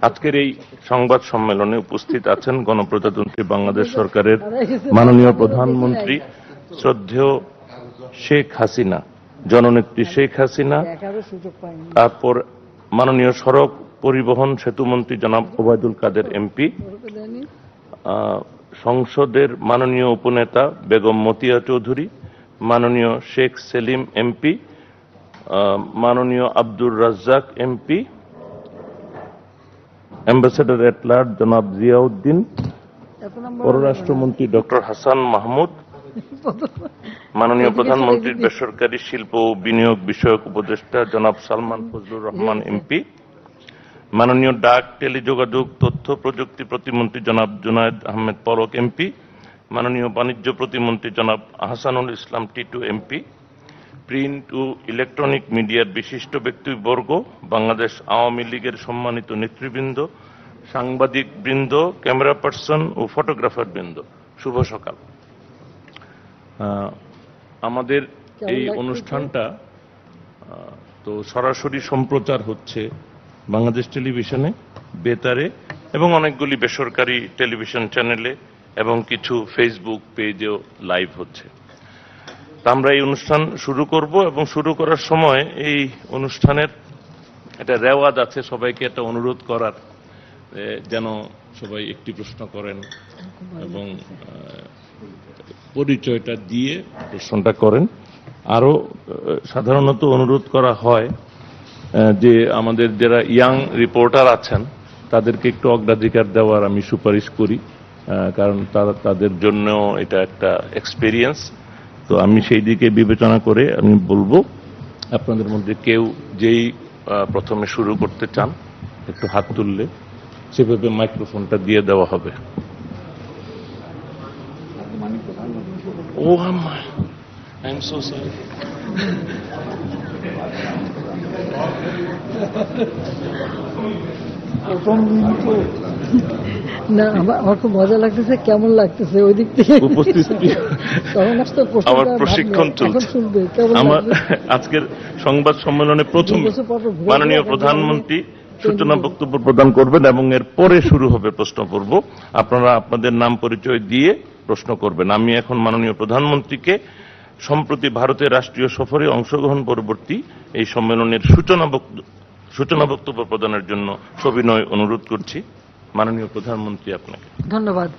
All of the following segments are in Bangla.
আজকের এই সংবাদ সম্মেলনে উপস্থিত আছেন গণপ্রজাতন্ত্রী বাংলাদেশ সরকারের মাননীয় প্রধানমন্ত্রী শ্রদ্ধেয় শেখ হাসিনা, জননেত্রী শেখ হাসিনা, তারপর মাননীয় সড়ক পরিবহন সেতুমন্ত্রী জনাব ওবায়দুল কাদের এমপি, সংসদের মাননীয় উপনেতা বেগম মতিয়া চৌধুরী, মাননীয় শেখ সেলিম এমপি, মাননীয় Abdur Razzaq MP, ambassador at large জনাব জিয়াউদ্দিন, পররাষ্ট্রমন্ত্রী ডক্টর হাসান মাহমুদ, মাননীয় প্রধানমন্ত্রীর বেসরকারি শিল্প ও বিনিয়োগ বিষয়ক উপদেষ্টা জনাব সালমান ফজলুর রহমান এমপি, মাননীয় ডাক, টেলিযোগাযোগ, তথ্য প্রযুক্তি প্রতিমন্ত্রী জনাব জুনায়েদ আহমেদ পলক এমপি, মাননীয় বাণিজ্য প্রতিমন্ত্রী জনাব আহসানুল ইসলাম টিটু এমপি, প্রিন্ট ও ইলেকট্রনিক মিডিয়ার বিশিষ্ট ব্যক্তিবর্গ, বাংলাদেশ আওয়ামী লীগের সম্মানিত নেতৃবৃন্দ, সাংবাদিক বৃন্দ, ক্যামেরা পার্সন ও ফটোগ্রাফার বৃন্দ, শুভ সকাল। আমাদের এই অনুষ্ঠানটা তো সরাসরি সম্প্রচার হচ্ছে বাংলাদেশ টেলিভিশনে, বেতারে এবং অনেকগুলি বেসরকারি টেলিভিশন চ্যানেলে এবং কিছু ফেসবুক পেজেও লাইভ হচ্ছে। আমরা এই অনুষ্ঠান শুরু করব এবং শুরু করার সময় এই অনুষ্ঠানের একটা রেওয়াজ আছে, সবাইকে একটা অনুরোধ করার যেন সবাই একটি প্রশ্ন করেন এবং পরিচয়টা দিয়ে প্রশ্নটা করেন। আরো সাধারণত অনুরোধ করা হয় যে আমাদের যারা ইয়াং রিপোর্টার আছেন তাদেরকে একটু অগ্রাধিকার দেওয়ার আমি সুপারিশ করি, কারণ তাদের জন্য এটা একটা এক্সপেরিয়েন্স। তো আমি সেই দিকে বিবেচনা করে আমি বলবো, আপনাদের মধ্যে কেউ যেই প্রথমে শুরু করতে চান একটু হাত তুললে সেভাবে মাইক্রোফোনটা দিয়ে দেওয়া হবে। ও আই এম সো সরি। না, আমার খুব মজা লাগতেছে। কেমন লাগতেছে ওই দিক থেকে উপস্থিতি? আমার প্রশিক্ষণ চলছে। আমার আজকের সংবাদ সম্মেলনে প্রথম মাননীয় প্রধানমন্ত্রী সূচনা বক্তব্য প্রদান করবেন এবং এর পরে শুরু হবে প্রশ্ন পর্ব। আপনারা আপনাদের নাম পরিচয় দিয়ে প্রশ্ন করবেন। আমি এখন মাননীয় প্রধানমন্ত্রীকে সম্প্রতি ভারতের রাষ্ট্রীয় সফরে অংশগ্রহণ পরবর্তী এই সম্মেলনের সূচনা বক্তব্য প্রদানের জন্য সবিনয় অনুরোধ করছি। মাননীয় প্রধানমন্ত্রী, আপনাকে ধন্যবাদ।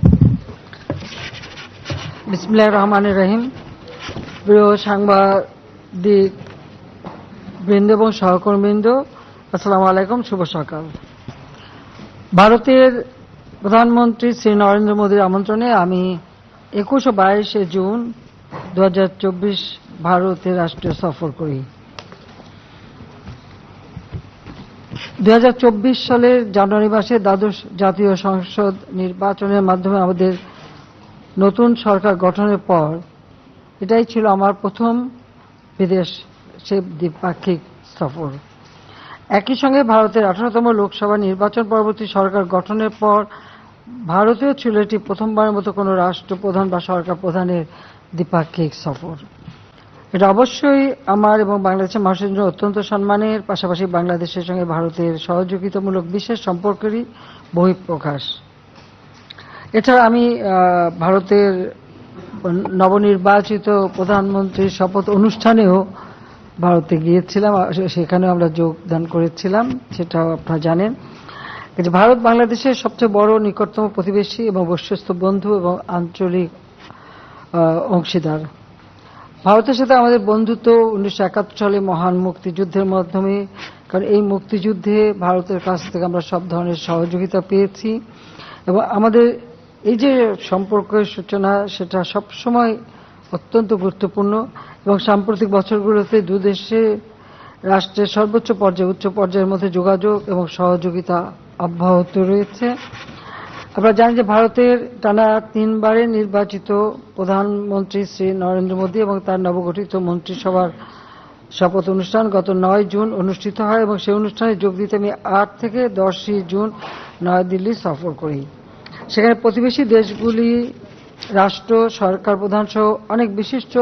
বিসমিল্লাহির রহমানির রহিম। প্রিয় সাংবাদিক বৃন্দ এবং সহকর্মীবৃন্দ, আসসালামু আলাইকুম, শুভ সকাল। ভারতের প্রধানমন্ত্রী শ্রী নরেন্দ্র মোদীর আমন্ত্রণে আমি 21 ও 22 জুন 2024 ভারতের রাষ্ট্রীয় সফর করি। 2024 সালের জানুয়ারি মাসে দ্বাদশ জাতীয় সংসদ নির্বাচনের মাধ্যমে আমাদের নতুন সরকার গঠনের পর এটাই ছিল আমার প্রথম বিদেশ দ্বিপাক্ষিক সফর। একই সঙ্গে ভারতের 18তম লোকসভা নির্বাচন পরবর্তী সরকার গঠনের পর ভারতেও ছিল এটি প্রথমবারের মতো কোনো রাষ্ট্রপ্রধান বা সরকার প্রধানের দ্বিপাক্ষিক সফর। এটা অবশ্যই আমার এবং বাংলাদেশের মানুষের জন্য অত্যন্ত সম্মানের, পাশাপাশি বাংলাদেশের সঙ্গে ভারতের সহযোগিতামূলক বিশেষ সম্পর্কেরই বহিঃপ্রকাশ। এছাড়া আমি ভারতের নবনির্বাচিত প্রধানমন্ত্রীর শপথ অনুষ্ঠানেও ভারতে গিয়েছিলাম, সেখানেও আমরা যোগদান করেছিলাম, সেটাও আপনারা জানেন। ভারত বাংলাদেশের সবচেয়ে বড় নিকটতম প্রতিবেশী এবং বিশ্বস্ত বন্ধু এবং আঞ্চলিক অংশীদার। ভারতের সাথে আমাদের বন্ধুত্ব 1971 সালে মহান মুক্তিযুদ্ধের মাধ্যমে, কারণ এই মুক্তিযুদ্ধে ভারতের কাছ থেকে আমরা সব ধরনের সহযোগিতা পেয়েছি এবং আমাদের এই যে সম্পর্কের সূচনা সেটা সবসময় অত্যন্ত গুরুত্বপূর্ণ এবং সাম্প্রতিক বছরগুলোতে দুদেশে রাষ্ট্রের সর্বোচ্চ পর্যায়ে উচ্চ পর্যায়ের মধ্যে যোগাযোগ এবং সহযোগিতা অব্যাহত রয়েছে। আমরা জানি যে ভারতের টানা 3 বারের নির্বাচিত প্রধানমন্ত্রী শ্রী নরেন্দ্র মোদী এবং তার নবগঠিত মন্ত্রিসভার শপথ অনুষ্ঠান গত 9 জুন অনুষ্ঠিত হয় এবং সেই অনুষ্ঠানে যোগ দিতে আমি 8 থেকে 10 জুন নয়াদিল্লি সফর করি। সেখানে প্রতিবেশী দেশগুলি রাষ্ট্র, সরকার প্রধান সহ অনেক বিশিষ্ট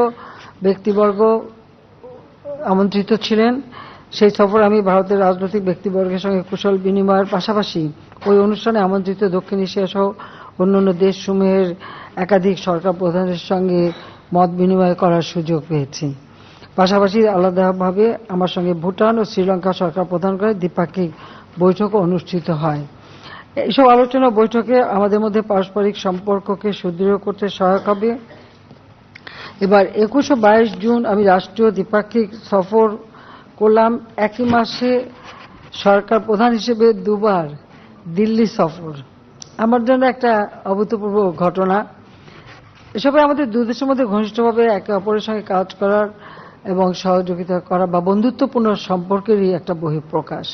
ব্যক্তিবর্গ আমন্ত্রিত ছিলেন সেই সফর আমি ভারতের রাজনৈতিক ব্যক্তিবর্গের সঙ্গে কুশল বিনিময়ের পাশাপাশি ওই অনুষ্ঠানে আমন্ত্রিত দক্ষিণ এশিয়া সহ অন্যান্য দেশসমূহের একাধিক সরকার প্রধানের সঙ্গে মত বিনিময় করার সুযোগ পেয়েছি। পাশাপাশি আলাদাভাবে আমার সঙ্গে ভুটান ও শ্রীলঙ্কা সরকার প্রধানগণের দ্বিপাক্ষিক বৈঠকও অনুষ্ঠিত হয়। এইসব আলোচনা বৈঠকে আমাদের মধ্যে পারস্পরিক সম্পর্ককে সুদৃঢ় করতে সহায়ক হবে। এবার 21 ও 22 জুন আমি রাষ্ট্রীয় দ্বিপাক্ষিক সফর করলাম। একই মাসে সরকার প্রধান হিসেবে দুবার দিল্লি সফর আমার জন্য একটা অভূতপূর্ব ঘটনা। এসবে আমাদের দুই দেশের মধ্যে ঘনিষ্ঠভাবে একে অপরের সঙ্গে কাজ করার এবং সহযোগিতা করা বা বন্ধুত্বপূর্ণ সম্পর্কেরই একটা বহিঃপ্রকাশ।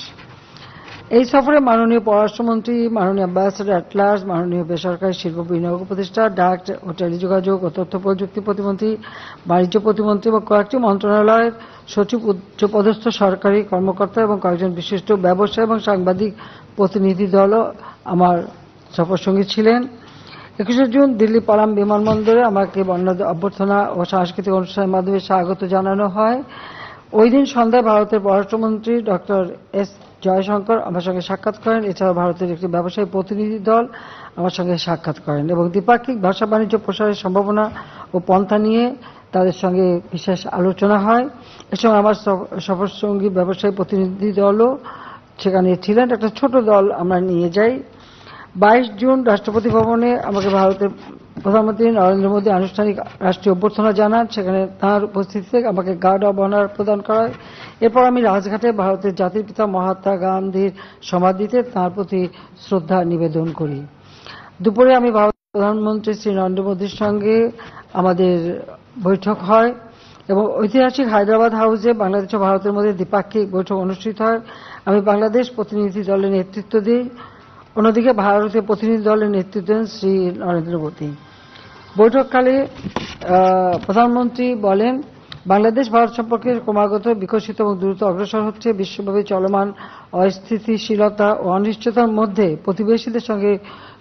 এই সফরে মাননীয় পররাষ্ট্রমন্ত্রী, মাননীয় অ্যাম্বাসেডর অ্যাট লার্জ, মাননীয় বেসরকারি শিল্প বিনিয়োগ উপদেষ্টা, ডাক ও টেলিযোগাযোগ ও তথ্য প্রযুক্তি প্রতিমন্ত্রী, বাণিজ্য প্রতিমন্ত্রী এবং কয়েকটি মন্ত্রণালয়ের সচিব, উচ্চপদস্থ সরকারি কর্মকর্তা এবং কয়েকজন বিশিষ্ট ব্যবসায়ী এবং সাংবাদিক প্রতিনিধি দলও আমার সফরসঙ্গী ছিলেন। 21 জুন দিল্লি পালাম বিমানবন্দরে আমাকে বর্ণাঢ্য অভ্যর্থনা ও সাংস্কৃতিক অনুষ্ঠানের মাধ্যমে স্বাগত জানানো হয়। ওই দিন সন্ধ্যায় ভারতের পররাষ্ট্রমন্ত্রী ডক্টর এস জয়শঙ্কর আমার সঙ্গে সাক্ষাৎ করেন। এছাড়া ভারতের একটি ব্যবসায়ী প্রতিনিধি দল আমার সঙ্গে সাক্ষাৎ করেন এবং দ্বিপাক্ষিক ব্যবসা বাণিজ্য প্রসারের সম্ভাবনা ও পন্থা নিয়ে তাদের সঙ্গে বিশেষ আলোচনা হয়। এ সময় আমার সফরসঙ্গী ব্যবসায়ী প্রতিনিধি দলও সেখানে ছিলেন। একটা ছোট দল আমরা নিয়ে যাই। 22 জুন রাষ্ট্রপতি ভবনে আমাকে ভারতের প্রধানমন্ত্রী নরেন্দ্র মোদী আনুষ্ঠানিক রাষ্ট্রীয় অভ্যর্থনা জানান। সেখানে তাঁর উপস্থিতিতে আমাকে গার্ড অব অনার প্রদান করা হয়। এরপর আমি রাজঘাটে ভারতের জাতির পিতা মহাত্মা গান্ধীর সমাধিতে তাঁর প্রতি শ্রদ্ধা নিবেদন করি। দুপুরে আমি ভারতের প্রধানমন্ত্রী শ্রী নরেন্দ্র মোদীর সঙ্গে আমাদের বৈঠক হয় এবং ঐতিহাসিক হায়দ্রাবাদ হাউসে বাংলাদেশ ও ভারতের মধ্যে দ্বিপাক্ষিক বৈঠক অনুষ্ঠিত হয়। আমি বাংলাদেশ প্রতিনিধি দলের নেতৃত্ব দিই, অন্যদিকে ভারতীয় প্রতিনিধি দলের নেতৃত্ব দেন শ্রী নরেন্দ্র মোদী। বৈঠককালে প্রধানমন্ত্রী বলেন, বাংলাদেশ ভারত সম্পর্কে ক্রমাগত বিকশিত এবং দ্রুত অগ্রসর হচ্ছে। বিশ্বব্যাপী চলমান অস্থিতিশীলতা ও অনিশ্চয়তার মধ্যে প্রতিবেশীদের সঙ্গে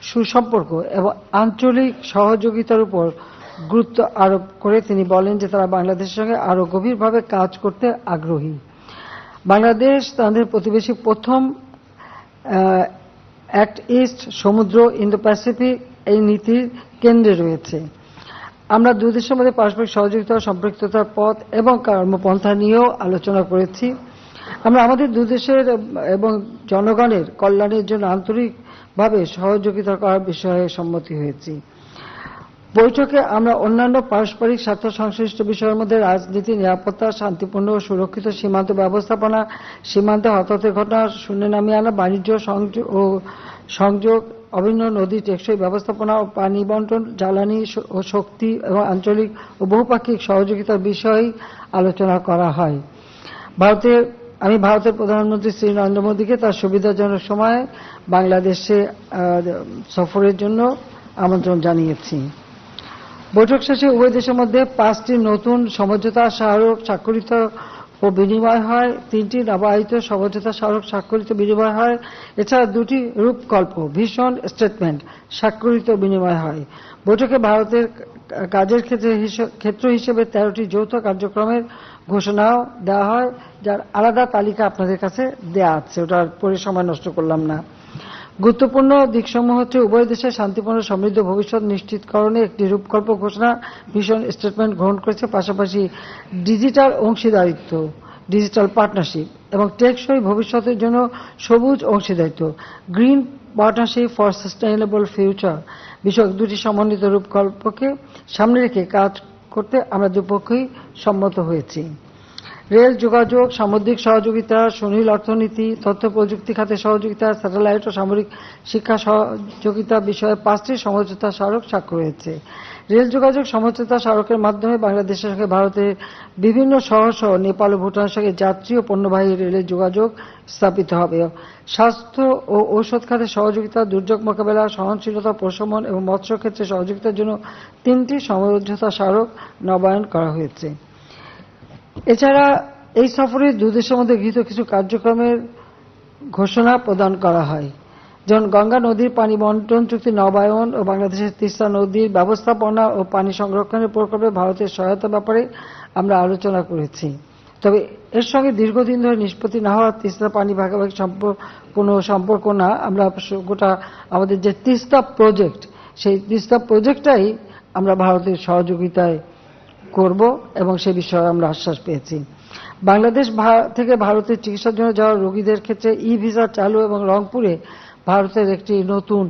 সুসম্পর্ক এবং আঞ্চলিক সহযোগিতার উপর গুরুত্ব আরোপ করে তিনি বলেন যে তারা বাংলাদেশের সঙ্গে আরো গভীরভাবে কাজ করতে আগ্রহী। বাংলাদেশ তাদের প্রতিবেশী প্রথম অ্যাক্ট ইস্ট সমুদ্র ইন্দো প্যাসিফিক এই নীতির কেন্দ্রে রয়েছে। আমরা দুই দেশের মধ্যে পারস্পরিক সহযোগিতা ও সম্পৃক্ততার পথ এবং কর্মপন্থা নিয়েও আলোচনা করেছি। আমরা আমাদের দুই দেশের এবং জনগণের কল্যাণের জন্য আন্তরিকভাবে সহযোগিতা করার বিষয়ে সম্মতি হয়েছি। বৈঠকে আমরা অন্যান্য পারস্পরিক স্বার্থ সংশ্লিষ্ট বিষয়ের মধ্যে রাজনীতি, নিরাপত্তা, শান্তিপূর্ণ ও সুরক্ষিত সীমান্ত ব্যবস্থাপনা, সীমান্তে হতাহতের ঘটনা শূন্যে নামিয়ে আনা, বাণিজ্য সংযোগ, অভিন্ন নদী টেকসই ব্যবস্থাপনা ও পানি বন্টন, জ্বালানি ও শক্তি এবং আঞ্চলিক ও বহুপাক্ষিক সহযোগিতার বিষয়ে আলোচনা করা হয়। আমি ভারতের প্রধানমন্ত্রী শ্রী নরেন্দ্র মোদীকে তার সুবিধাজনক সময়ে বাংলাদেশে সফরের জন্য আমন্ত্রণ জানিয়েছি। বৈঠক শেষে উভয় দেশের মধ্যে 5টি নতুন সমঝোতা স্মারক স্বাক্ষরিত ও বিনিময় হয়, 3টি নবায়িত সমঝোতা স্মারক স্বাক্ষরিত বিনিময় হয়। এছাড়া 2টি রূপকল্প ভিশন স্টেটমেন্ট স্বাক্ষরিত বিনিময় হয়। বৈঠকে ভারতের কাজের ক্ষেত্র হিসেবে 13টি যৌথ কার্যক্রমের ঘোষণাও দেওয়া হয়, যার আলাদা তালিকা আপনাদের কাছে দেয়া আছে, ওটা পরে সময় নষ্ট করলাম না। গুরুত্বপূর্ণ দিকসমূহ হচ্ছে উভয় দেশের শান্তিপূর্ণ সমৃদ্ধ ভবিষ্যৎ নিশ্চিতকরণে একটি রূপকল্প ঘোষণা ভিশন স্টেটমেন্ট গ্রহণ করেছে, পাশাপাশি ডিজিটাল অংশীদারিত্ব ডিজিটাল পার্টনারশিপ এবং টেকসই ভবিষ্যতের জন্য সবুজ অংশীদারিত্ব green partnership for sustainable future বিষয়ক 2টি সমন্বিত রূপকল্পকে সামনে রেখে কাজ করতে আমরা দুপক্ষই সম্মত হয়েছি। রেল যোগাযোগ, সামুদ্রিক সহযোগিতা, সুনীল অর্থনীতি, তথ্য প্রযুক্তি খাতে সহযোগিতা, স্যাটেলাইট ও সামরিক শিক্ষা সহযোগিতা বিষয়ে 5টি সমঝোতা স্মারক স্বাক্ষর হয়েছে। রেল যোগাযোগ সমঝোতা স্মারকের মাধ্যমে বাংলাদেশের সঙ্গে ভারতের বিভিন্ন শহর সহ নেপাল ও ভুটানের সঙ্গে যাত্রী ও পণ্যবাহী রেলের যোগাযোগ স্থাপিত হবে। স্বাস্থ্য ও ঔষধ খাতে সহযোগিতা, দুর্যোগ মোকাবেলা, সহনশীলতা, প্রশমন এবং মৎস্য ক্ষেত্রে সহযোগিতার জন্য 3টি সমঝোতা স্মারক নবায়ন করা হয়েছে। এছাড়া এই সফরে দুই দেশের মধ্যে গৃহীত কিছু কার্যক্রমের ঘোষণা প্রদান করা হয়, যেমন গঙ্গা নদীর পানি বন্টন চুক্তি নবায়ন ও বাংলাদেশের তিস্তা নদীর ব্যবস্থাপনা ও পানি সংরক্ষণের প্রকল্পে ভারতের সহায়তার ব্যাপারে আমরা আলোচনা করেছি। তবে এর সঙ্গে দীর্ঘদিন ধরে নিষ্পত্তি না হওয়া তিস্তা পানি ভাগাভাগি কোনো সম্পর্ক না। আমরা গোটা আমাদের যে তিস্তা প্রজেক্ট, সেই তিস্তা প্রজেক্টটাই আমরা ভারতের সহযোগিতায় করব এবং সে বিষয়ে আমরা আশ্বাস পেয়েছি। বাংলাদেশ থেকে ভারতের চিকিৎসার জন্য যাওয়া রোগীদের ক্ষেত্রে ই ভিসা চালু এবং রংপুরে ভারতের একটি নতুন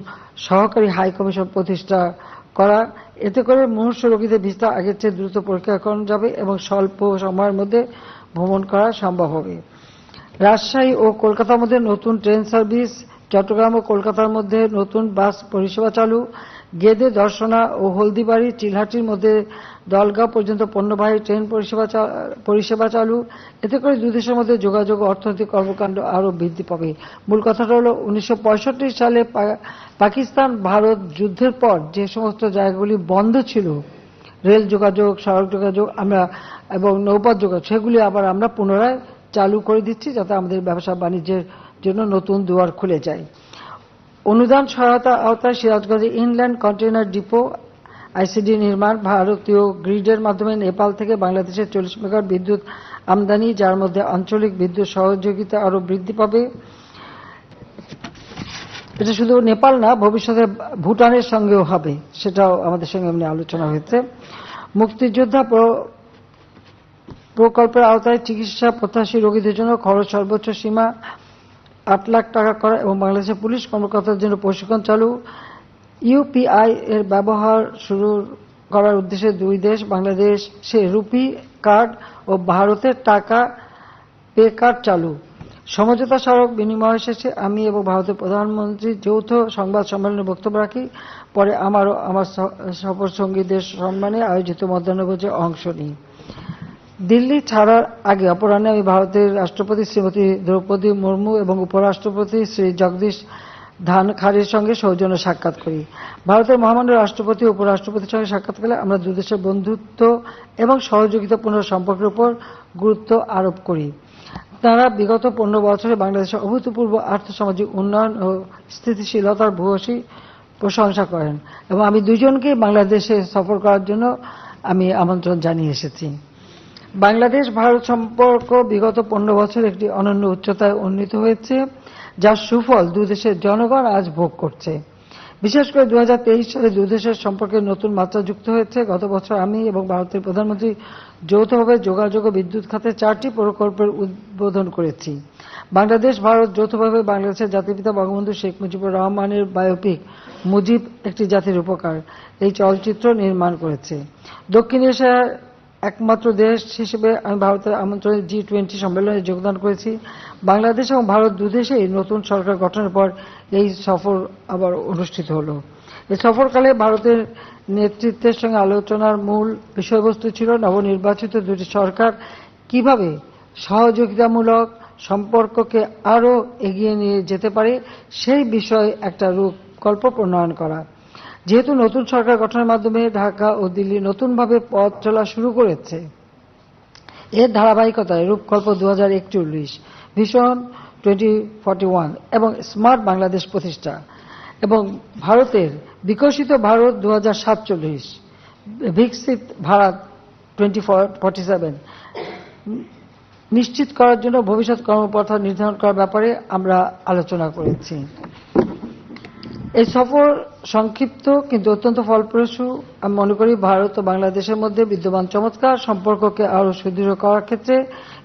সহকারী হাই কমিশন প্রতিষ্ঠা করা, এতে করে মুমূর্ষু রোগীদের ভিসা আগের চেয়ে দ্রুত পরীক্ষা করানো যাবে এবং স্বল্প সময়ের মধ্যে ভ্রমণ করা সম্ভব হবে। রাজশাহী ও কলকাতার মধ্যে নতুন ট্রেন সার্ভিস, চট্টগ্রাম ও কলকাতার মধ্যে নতুন বাস পরিষেবা চালু, গেদে, দর্শনা ও হলদিবাড়ি, চিলহাটির মধ্যে দলগাঁও পর্যন্ত পণ্যবাহী ট্রেন পরিষেবা চালু। এতে করে দুই দেশের মধ্যে যোগাযোগ ও অর্থনৈতিক কর্মকাণ্ড আরও বৃদ্ধি পাবে। মূল কথাটা হলো 1965 সালে পাকিস্তান ভারত যুদ্ধের পর যে সমস্ত জায়গাগুলি বন্ধ ছিল, রেল যোগাযোগ, সড়ক যোগাযোগ এবং নৌপথ যোগাযোগ, সেগুলি আবার আমরা পুনরায় চালু করে দিচ্ছি যাতে আমাদের ব্যবসা বাণিজ্যের জন্য নতুন দুয়ার খুলে যায়। অনুদান সহায়তা আওতায় সিরাজগঞ্জে ইনল্যান্ড কন্টেইনার ডিপো আইসিডি নির্মাণ, ভারতীয় গ্রিডের মাধ্যমে নেপাল থেকে বাংলাদেশের 40 মেগাওয়াট বিদ্যুৎ আমদানি, যার মধ্যে আঞ্চলিক বিদ্যুৎ সহযোগিতা আরও বৃদ্ধি পাবে। এটা শুধু নেপাল না, ভবিষ্যতে ভুটানের সঙ্গেও হবে, সেটাও আমাদের সঙ্গে এমনি আলোচনা হয়েছে। মুক্তিযোদ্ধা প্রকল্পের আওতায় চিকিৎসা প্রত্যাশী রোগীদের জন্য খরচ সর্বোচ্চ সীমা 8 লাখ টাকা করা এবং বাংলাদেশের পুলিশ কর্মকর্তাদের জন্য প্রশিক্ষণ চালু। ইউপিআই এর ব্যবহার শুরু করার উদ্দেশ্যে দুই দেশ বাংলাদেশে রুপি কার্ড ও ভারতের টাকা পে কার্ড চালু। সমঝোতা স্মারক বিনিময় শেষে আমি এবং ভারতের প্রধানমন্ত্রী যৌথ সংবাদ সম্মেলনে বক্তব্য রাখি। পরে আমার সফর সঙ্গীদের সম্মানে আয়োজিত মধ্যাহ্নভোজে অংশ নিই। দিল্লি ছাড়ার আগে অপরাহ্নে আমি ভারতের রাষ্ট্রপতি শ্রীমতী দ্রৌপদী মুর্মু এবং উপরাষ্ট্রপতি শ্রী জগদীশ ধানখারের সঙ্গে সৌজন্য সাক্ষাৎ করি। ভারতের মহামান্য রাষ্ট্রপতি ও উপরাষ্ট্রপতির সঙ্গে সাক্ষাৎকালে আমরা দুদেশের বন্ধুত্ব এবং সহযোগিতাপূর্ণ সম্পর্কের উপর গুরুত্ব আরোপ করি। তাঁরা বিগত 15 বছরে বাংলাদেশের অভূতপূর্ব আর্থসামাজিক উন্নয়ন ও স্থিতিশীলতার ভূয়সী প্রশংসা করেন এবং আমি দুজনকে বাংলাদেশে সফর করার জন্য আমি আমন্ত্রণ জানিয়ে এসেছি। বাংলাদেশ ভারত সম্পর্ক বিগত 15 বছর একটি অনন্য উচ্চতায় উন্নীত হয়েছে, যার সুফল দুই দেশের জনগণ আজ ভোগ করছে। বিশেষ করে 2023 সালে দুই দেশের সম্পর্কে নতুন মাত্রা যুক্ত হয়েছে। গত বছর আমি এবং ভারতের প্রধানমন্ত্রী যৌথভাবে যোগাযোগ ও বিদ্যুৎ খাতে 4টি প্রকল্পের উদ্বোধন করেছি। বাংলাদেশ ভারত যৌথভাবে বাংলাদেশের জাতিপিতা বঙ্গবন্ধু শেখ মুজিবুর রহমানের বায়োপিক মুজিব একটি জাতির উপকার এই চলচ্চিত্র নির্মাণ করেছে। দক্ষিণ এশিয়ার একমাত্র দেশ হিসেবে আমি ভারতের আমন্ত্রণে G20 সম্মেলনে যোগদান করেছি। বাংলাদেশ এবং ভারত দুদেশেই নতুন সরকার গঠনের পর এই সফর আবার অনুষ্ঠিত হলো। এই সফরকালে ভারতের নেতৃত্বের সঙ্গে আলোচনার মূল বিষয়বস্তু ছিল নবনির্বাচিত দুটি সরকার কিভাবে সহযোগিতামূলক সম্পর্ককে আরও এগিয়ে নিয়ে যেতে পারে সেই বিষয়ে একটা রূপকল্প প্রণয়ন করা। যেহেতু নতুন সরকার গঠনের মাধ্যমে ঢাকা ও দিল্লি নতুনভাবে পথ চলা শুরু করেছে, এর ধারাবাহিকতায় রূপকল্প 2041, ভিশন 2041 এবং স্মার্ট বাংলাদেশ প্রতিষ্ঠা এবং ভারতের বিকশিত ভারত 2047, বিকশিত ভারত 2047 নিশ্চিত করার জন্য ভবিষ্যৎ কর্মপন্থা নির্ধারণ করার ব্যাপারে আমরা আলোচনা করেছি। এই সফর সংক্ষিপ্ত কিন্তু অত্যন্ত ফলপ্রসূ। আমি মনে করি ভারত ও বাংলাদেশের মধ্যে বিদ্যমান চমৎকার সম্পর্ককে আরও সুদৃঢ় করার ক্ষেত্রে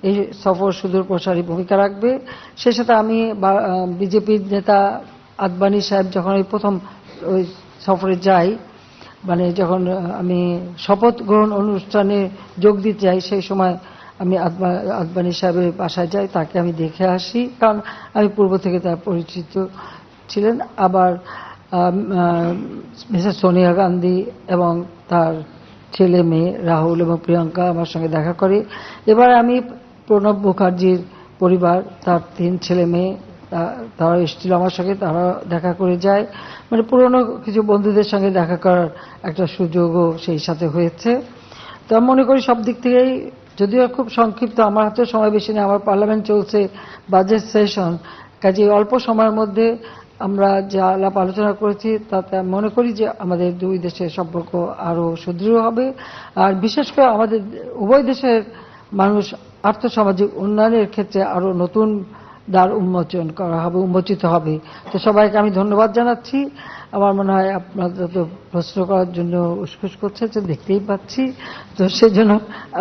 এই সফর সুদূর প্রসারী ভূমিকা রাখবে। সে সাথে আমি বিজেপির নেতা আদবানি সাহেব যখন এই প্রথম ওই সফরে যাই, মানে যখন আমি শপথ গ্রহণ অনুষ্ঠানে যোগ দিতে যাই, সেই সময় আমি আদবানি সাহেবের বাসায় যাই, তাকে আমি দেখে আসি, কারণ আমি পূর্ব থেকে তার পরিচিত ছিলেন। আবার মিসেস সোনিয়া গান্ধী এবং তার ছেলে মেয়ে রাহুল এবং প্রিয়াঙ্কা আমার সঙ্গে দেখা করে। এবার আমি প্রণব মুখার্জির পরিবার, তার 3 ছেলে মেয়ে, তারা এসেছিল আমার সঙ্গে, তারা দেখা করে যায়। মানে পুরনো কিছু বন্ধুদের সঙ্গে দেখা করার একটা সুযোগও সেই সাথে হয়েছে। তো আমি মনে করি সব দিক থেকেই, যদিও খুব সংক্ষিপ্ত, আমার হাতে সময় বেশি নেই, আমার পার্লামেন্ট চলছে, বাজেট সেশন, কাজে অল্প সময়ের মধ্যে আমরা যা আলাপ আলোচনা করেছি তাতে মনে করি যে আমাদের দুই দেশের সম্পর্ক আরও সুদৃঢ় হবে। আর বিশেষ করে আমাদের উভয় দেশের মানুষ আর্থসামাজিক উন্নয়নের ক্ষেত্রে আরো নতুন দ্বার উন্মোচিত হবে। তো সবাইকে আমি ধন্যবাদ জানাচ্ছি। আমার মনে হয় আপনাদের তো প্রশ্ন করার জন্য উসখুস করছে, যে দেখতেই পাচ্ছি, তো সেজন্য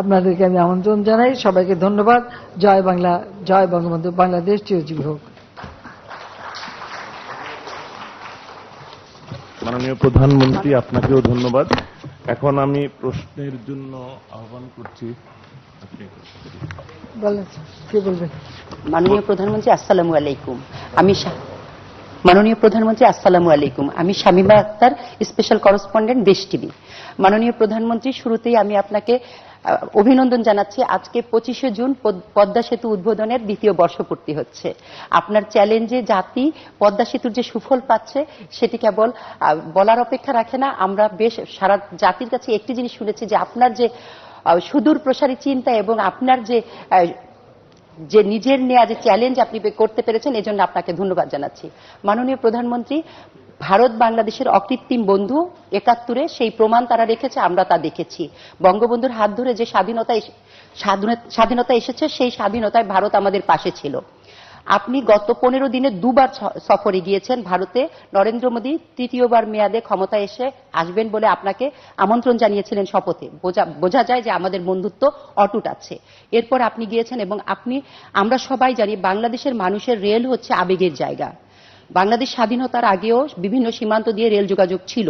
আপনাদেরকে আমি আমন্ত্রণ জানাই। সবাইকে ধন্যবাদ। জয় বাংলা, জয় বঙ্গবন্ধু, বাংলাদেশ চিরজীবী হোক। মাননীয় প্রধানমন্ত্রী, আপনাকেও ধন্যবাদ। এখন আমি প্রশ্নের জন্য আহ্বান করছি। বলেন, কি বলবেন? মাননীয় প্রধানমন্ত্রী, আসসালামু আলাইকুম। মাননীয় প্রধানমন্ত্রী, আসসালামু আলাইকুম। আমি শামীমা আক্তার, স্পেশাল করেসপন্ডেন্ট, দেশ টিভি। মাননীয় প্রধানমন্ত্রী, শুরুতেই আমি আপনাকে অভিনন্দন জানাচ্ছি। আজকে 25শে জুন পদ্মা সেতু উদ্বোধনের 2য় বর্ষপূর্তি হচ্ছে। আপনার চ্যালেঞ্জে জাতি পদ্মা সেতুর যে সুফল পাচ্ছে সেটি কেবল বলার অপেক্ষা রাখে না। আমরা বেশ সারা জাতির কাছে একটি জিনিস শুনেছি, যে আপনার যে সুদূর প্রসারী চিন্তা এবং আপনার যে নিজের নেওয়া যে চ্যালেঞ্জ আপনি করতে পেরেছেন, এজন্য আপনাকে ধন্যবাদ জানাচ্ছি। মাননীয় প্রধানমন্ত্রী, ভারত বাংলাদেশের অকৃত্রিম বন্ধু 71-এ, সেই প্রমাণ তারা রেখেছে, আমরা তা দেখেছি। বঙ্গবন্ধুর হাত ধরে যে স্বাধীনতা এসেছে, সেই স্বাধীনতায় ভারত আমাদের পাশে ছিল। আপনি গত 15 দিনে 2বার সফরে গিয়েছেন ভারতে। নরেন্দ্র মোদী 3য় মেয়াদে ক্ষমতায় আসবেন বলে আপনাকে আমন্ত্রণ জানিয়েছিলেন শপথে। বোঝা যায় যে আমাদের বন্ধুত্ব অটুট আছে। এরপর আপনি গিয়েছেন এবং আমরা সবাই জানি বাংলাদেশের মানুষের রেল হচ্ছে আবেগের জায়গা। বাংলাদেশ স্বাধীনতার আগেও বিভিন্ন সীমান্ত দিয়ে রেল যোগাযোগ ছিল,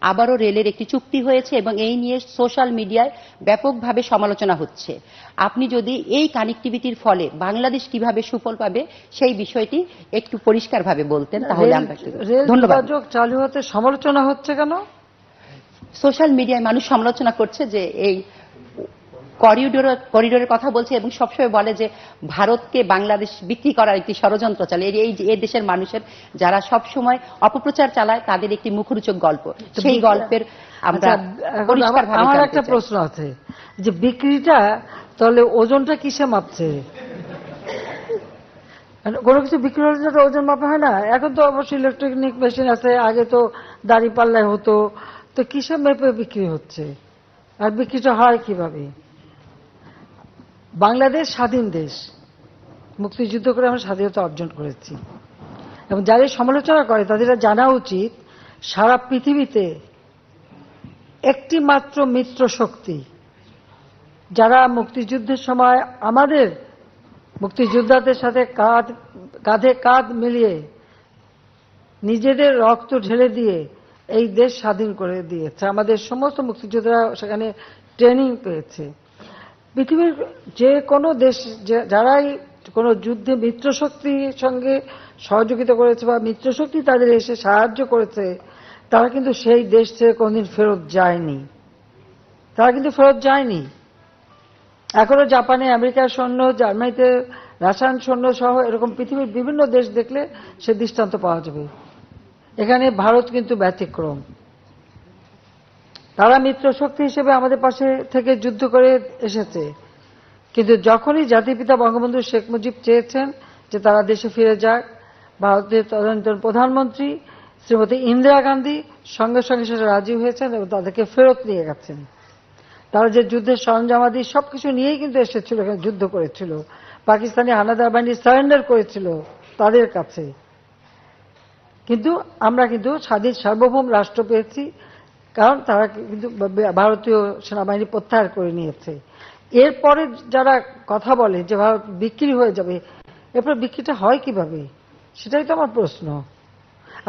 আবারও রেলের একটি চুক্তি হয়েছে এবং এই নিয়ে সোশ্যাল মিডিয়ায় ব্যাপকভাবে সমালোচনা হচ্ছে। আপনি যদি এই কানেক্টিভিটির ফলে বাংলাদেশ কিভাবে সুফল পাবে সেই বিষয়টি একটু পরিষ্কারভাবে বলতেন, তাহলে আমরা। ধন্যবাদ। যোগাযোগ চালু হতে সমালোচনা হচ্ছে কেন? সোশ্যাল মিডিয়ায় মানুষ সমালোচনা করছে যে এই করিডোরের কথা বলছে এবং সবসময় বলে যে ভারতকে বাংলাদেশ বিক্রি করার একটি ষড়যন্ত্র চলে। এই দেশের মানুষের যারা সবসময় অপপ্রচার চালায় তাদের একটি মুখরোচক গল্প, সেই গল্পের আমরা পরিষ্কারভাবে। আমার একটা প্রশ্ন আছে, যে বিক্রিটা তাহলে ওজনটা কিসে মাপছে? কোনো কিছু বিক্রি হলে তো ওজন মাপা হয় না। এখন তো অবশ্যই ইলেকট্রনিক মেশিন আছে, আগে তো দাড়ি পাল্লায় হতো। তো কিসে মেপে বিক্রি হচ্ছে, আর বিক্রিটা হয় কিভাবে? বাংলাদেশ স্বাধীন দেশ, মুক্তিযুদ্ধ করে আমরা স্বাধীনতা অর্জন করেছি, এবং যারা সমালোচনা করে তাদের জানা উচিত সারা পৃথিবীতে একটি মাত্র মিত্র শক্তি যারা মুক্তিযুদ্ধের সময় আমাদের মুক্তিযোদ্ধাদের সাথে কাঁধে কাঁধ মিলিয়ে নিজেদের রক্ত ঢেলে দিয়ে এই দেশ স্বাধীন করে দিয়েছে। আমাদের সমস্ত মুক্তিযোদ্ধারা সেখানে ট্রেনিং পেয়েছে। পৃথিবীর যে কোনো দেশ যারাই কোনো যুদ্ধে মিত্রশক্তির সঙ্গে সহযোগিতা করেছে বা মিত্রশক্তি তাদের এসে সাহায্য করেছে, তারা কিন্তু সেই দেশ থেকে কোনদিন ফেরত যায়নি। এখনো জাপানে আমেরিকার সৈন্য, জার্মানিতে রাশিয়ান সৈন্য সহ এরকম পৃথিবীর বিভিন্ন দেশ দেখলে সে দৃষ্টান্ত পাওয়া যাবে। এখানে ভারত কিন্তু ব্যতিক্রম। তারা মিত্রশক্তি হিসেবে আমাদের পাশে থেকে যুদ্ধ করে এসেছে, কিন্তু যখনই জাতিপিতা বঙ্গবন্ধু শেখ মুজিব চেয়েছেন যে তারা দেশে ফিরে যাক, ভারতের তদানীন্তন প্রধানমন্ত্রী শ্রীমতী ইন্দিরা গান্ধী সঙ্গে সঙ্গে সেটা রাজি হয়েছেন এবং তাদেরকে ফেরত নিয়ে গেছেন। তারা যে যুদ্ধের সরঞ্জামাদি সবকিছু নিয়েই কিন্তু এসেছিল, এখানে যুদ্ধ করেছিল। পাকিস্তানি হানাদার বাহিনী সারেন্ডার করেছিল তাদের কাছে, কিন্তু আমরা কিন্তু স্বাধীন সার্বভৌম রাষ্ট্র পেয়েছি, কারণ তারা কিন্তু ভারতীয় সেনাবাহিনী প্রত্যাহার করে নিয়েছে। এরপরে যারা কথা বলে যে ভারত বিক্রি হয়ে যাবে, এরপর বিক্রিটা হয় কিভাবে, সেটাই তো আমার প্রশ্ন।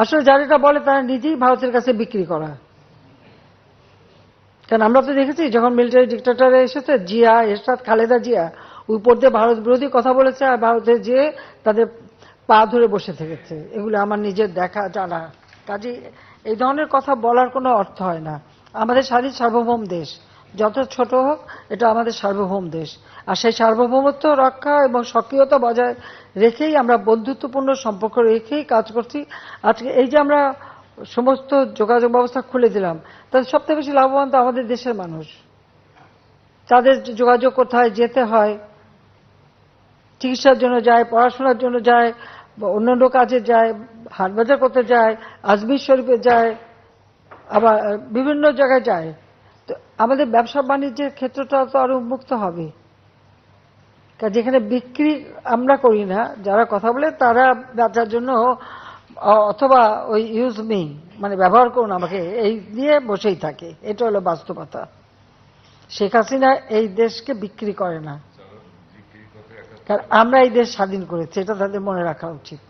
আসলে যারা এটা বলে তারা নিজেই ভারতের কাছে বিক্রি করা। কারণ আমরা তো দেখেছি যখন মিলিটারি ডিক্টেটর এসেছে, জিয়া, এরশাদ, খালেদা জিয়া উপর দিয়ে ভারত বিরোধী কথা বলেছে, আর ভারতে যেয়ে তাদের পা ধরে বসে থেকেছে। এগুলো আমার নিজের দেখা জানা। কাজে এই ধরনের কথা বলার কোনো অর্থ হয় না। আমাদের স্বাধীন সার্বভৌম দেশ, যত ছোট হোক, এটা আমাদের সার্বভৌম দেশ। আর সেই সার্বভৌমত্ব রক্ষা এবং সক্রিয়তা বজায় রেখেই আমরা বন্ধুত্বপূর্ণ সম্পর্ক রেখেই কাজ করছি। আজকে এই যে আমরা সমস্ত যোগাযোগ ব্যবস্থা খুলে দিলাম, তাদের সবথেকে বেশি লাভবান তো আমাদের দেশের মানুষ। তাদের যোগাযোগ কোথায় যেতে হয়, চিকিৎসার জন্য যায়, পড়াশোনার জন্য যায়, অন্যান্য কাজে যায়, হাটবাজার করতে যায়, আজমির শরীফে যায়, আবার বিভিন্ন জায়গায় যায়। তো আমাদের ব্যবসা বাণিজ্যের ক্ষেত্রটা তো আরো উন্মুক্ত হবে। যেখানে বিক্রি আমরা করি না, যারা কথা বলে তারা বাঁচার জন্য অথবা ওই ইউজ মি মানে ব্যবহার করুন আমাকে এই নিয়ে বসেই থাকে। এটা হলো বাস্তবতা। শেখ হাসিনা এই দেশকে বিক্রি করে না, কারণ আমরা এই দেশ স্বাধীন করেছি, এটা তাদের মনে রাখা উচিত।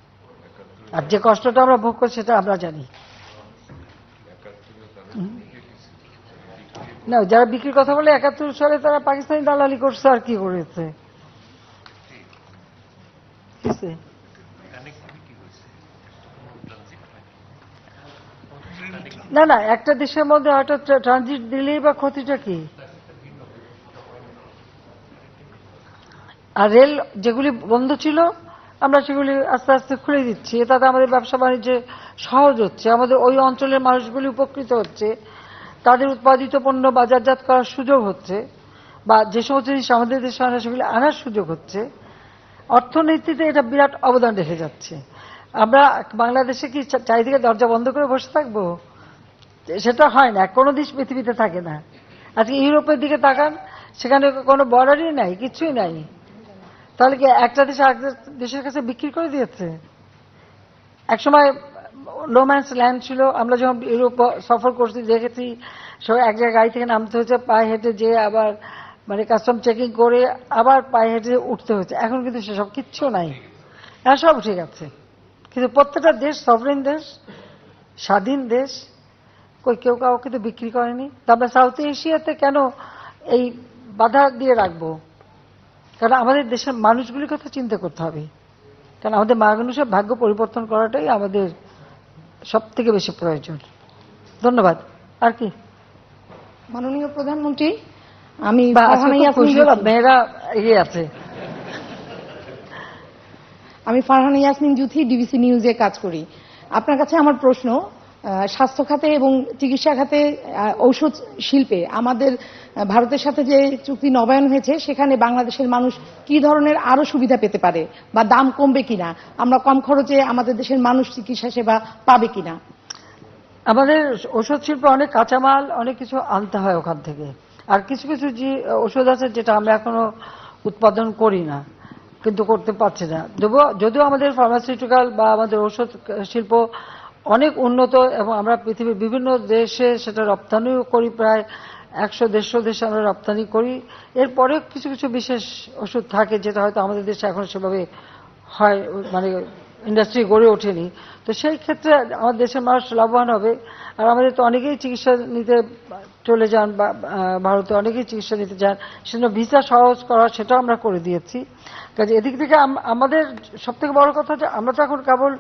আর যে কষ্টটা আমরা ভোগ করছি সেটা আমরা জানি না। যারা বিক্রির কথা বলে ৭১ সালে তারা পাকিস্তানি দালালি করছে, আর কি করেছে? না না, একটা দেশের মধ্যে হয়তো ট্রানজিট দিলেই বা ক্ষতিটা কি? আর রেল যেগুলি বন্ধ ছিল আমরা সেগুলি আস্তে আস্তে খুলে দিচ্ছি, তাতে আমাদের ব্যবসা বাণিজ্যে সহজ হচ্ছে, আমাদের ওই অঞ্চলের মানুষগুলি উপকৃত হচ্ছে, তাদের উৎপাদিত পণ্য বাজারজাত করার সুযোগ হচ্ছে, বা যে সমস্ত জিনিস আমাদের দেশে আনা সেগুলি আনার সুযোগ হচ্ছে। অর্থনীতিতে এটা বিরাট অবদান রেখে যাচ্ছে। আমরা বাংলাদেশে কি চারিদিকে দরজা বন্ধ করে বসে থাকবো? সেটা হয় না, কোনো দেশ পৃথিবীতে থাকে না। আজকে ইউরোপের দিকে তাকান, সেখানে কোনো বর্ডারই নাই, কিছুই নাই। তাহলে কি একটা দেশ আরেকটা দেশের কাছে বিক্রি করে দিয়েছে? একসময় নোম্যান্স ল্যান্ড ছিল। আমরা যখন ইউরোপ সফর করছি দেখেছি সবাই এক জায়গায় গাড়ি থেকে নামতে হয়েছে, পায়ে হেঁটে যেয়ে আবার মানে কাস্টম চেকিং করে আবার পায়ে হেঁটে উঠতে হয়েছে। এখন কিন্তু সেসব কিচ্ছু নাই, সব ঠিক আছে। কিন্তু প্রত্যেকটা দেশ সভরেন দেশ, স্বাধীন দেশ, কেউ কাউকে কিন্তু বিক্রি করেনি। তা আমরা সাউথ এশিয়াতে কেন এই বাধা দিয়ে রাখবো? কারণ আমাদের দেশের মানুষগুলির কথা চিন্তা করতে হবে, কারণ আমাদের মানুষের ভাগ্য পরিবর্তন করাটাই আমাদের সব থেকে বেশি প্রয়োজন। ধন্যবাদ। আর কি? মাননীয় প্রধানমন্ত্রী, আমি মেয়েরা এগিয়ে আছে। আমি ফারহানা ইয়াসমিন জুথি, ডিবিসি নিউজে কাজ করি। আপনার কাছে আমার প্রশ্ন, স্বাস্থ্য খাতে এবং চিকিৎসা খাতে, ঔষধ শিল্পে আমাদের ভারতের সাথে যে চুক্তি নবায়ন হয়েছে সেখানে বাংলাদেশের মানুষ কি ধরনের আরো সুবিধা পেতে পারে, বা দাম কমবে কিনা, আমরা কম খরচে আমাদের দেশের মানুষ চিকিৎসা সেবা পাবে কিনা? আমাদের ওষুধ শিল্পে অনেক কাঁচামাল, অনেক কিছু আনতে হয় ওখান থেকে। আর কিছু কিছু যে ওষুধ আছে যেটা আমরা এখনো উৎপাদন করি না, কিন্তু করতে পারছি না। যদিও আমাদের ফার্মাসিউটিক্যাল বা আমাদের ওষুধ শিল্প অনেক উন্নত, এবং আমরা পৃথিবীর বিভিন্ন দেশে সেটা রপ্তানিও করি, প্রায় ১০০-১৫০ দেশে আমরা রপ্তানি করি। এরপরে কিছু কিছু বিশেষ ওষুধ থাকে যেটা হয়তো আমাদের দেশে এখন সেভাবে হয়, মানে ইন্ডাস্ট্রি গড়ে ওঠেনি। তো সেই ক্ষেত্রে আমাদের দেশের মানুষ লাভবান হবে। আর আমাদের তো অনেকেই চিকিৎসা নিতে চলে যান, বা ভারতে অনেকেই চিকিৎসা নিতে যান, সেজন্য ভিসা সহজ করা সেটাও আমরা করে দিয়েছি। কাজে এদিক থেকে আমাদের সব থেকে বড় কথা যে আমরা তো এখন কেবল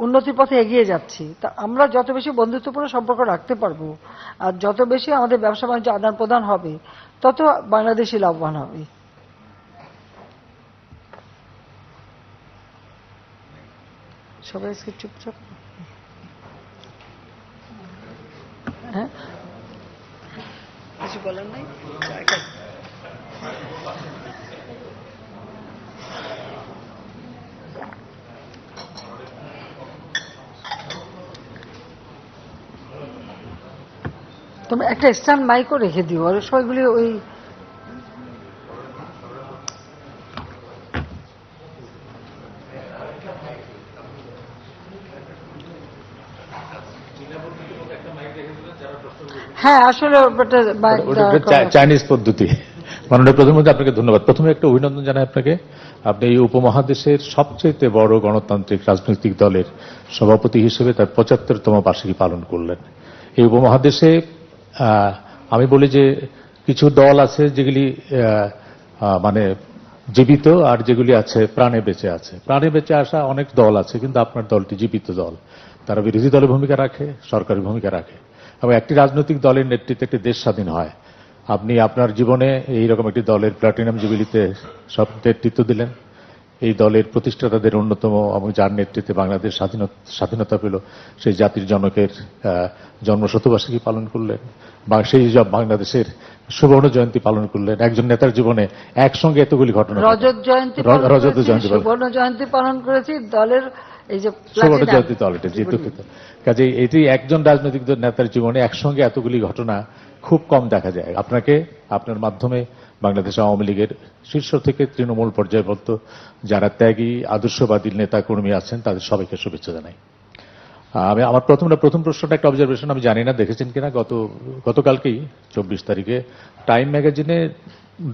উন্নতির পথে এগিয়ে যাচ্ছি। তা আমরা যত বেশি বন্ধুত্বপূর্ণ সম্পর্ক রাখতে পারবো, আর যত বেশি আমাদের ব্যবসা বাণিজ্য আদান প্রদান হবে, তত বাংলাদেশি লাভবান হবে। সবাই আজকে চুপচাপ। হ্যাঁ, কিছু বলার নাই। তুমি একটা স্ট্যান্ড মাইকও রেখে দিও, আর সবগুলি ওই হ্যাঁ, আসলে চাইনিজ পদ্ধতি। মাননীয় প্রধানমন্ত্রী, আপনাকে ধন্যবাদ। প্রথমে একটা অভিনন্দন জানাই আপনাকে। আপনি এই উপমহাদেশের সবচেয়ে বড় গণতান্ত্রিক রাজনৈতিক দলের সভাপতি হিসেবে তার ৭৫তম বার্ষিকী পালন করলেন। এই উপমহাদেশে আমি বলি যে কিছু দল আছে যেগুলি মানে জীবিত, আর যেগুলি আছে প্রাণে বেঁচে আছে। প্রাণে বেঁচে আসা অনেক দল আছে, কিন্তু আপনার দলটি জীবিত দল। তারা বিরোধী দলের ভূমিকা রাখে, সরকারি ভূমিকা রাখে, এবং একটি রাজনৈতিক দলের নেতৃত্বে একটি দেশ স্বাধীন হয়। আপনি আপনার জীবনে এইরকম একটি দলের প্লাটিনাম জুবিলিতে সব নেতৃত্ব দিলেন। এই দলের প্রতিষ্ঠাতাদের অন্যতম, এবং যার নেতৃত্বে বাংলাদেশ স্বাধীনতা পেল, সেই জাতির জনকের জন্মশতবার্ষিকী পালন করলেন, বা সেই বাংলাদেশের সুবর্ণ জয়ন্তী পালন করলেন। একজন নেতার জীবনে একসঙ্গে এতগুলি ঘটনা, রজত জয়ন্তী, সুবর্ণ জয়ন্তী পালন করেছি, দলের এই যে সুবর্ণ জয়ন্তী দল, এটা দুঃখিত। কাজে এটি একজন রাজনৈতিক নেতার জীবনে একসঙ্গে এতগুলি ঘটনা খুব কম দেখা যায়। আপনাকে, আপনার মাধ্যমে বাংলাদেশ আওয়ামী লীগের শীর্ষ থেকে তৃণমূল পর্যায়বদ্ধ যারা ত্যাগী আদর্শবাদী নেতা কর্মী আছেন তাদের সবাইকে শুভেচ্ছা জানাই। আমি আমার প্রথম প্রশ্নটা একটা অবজারভেশন, আমি জানি না দেখেছেন কিনা, গতকালকেই 24 তারিখে টাইম ম্যাগাজিনে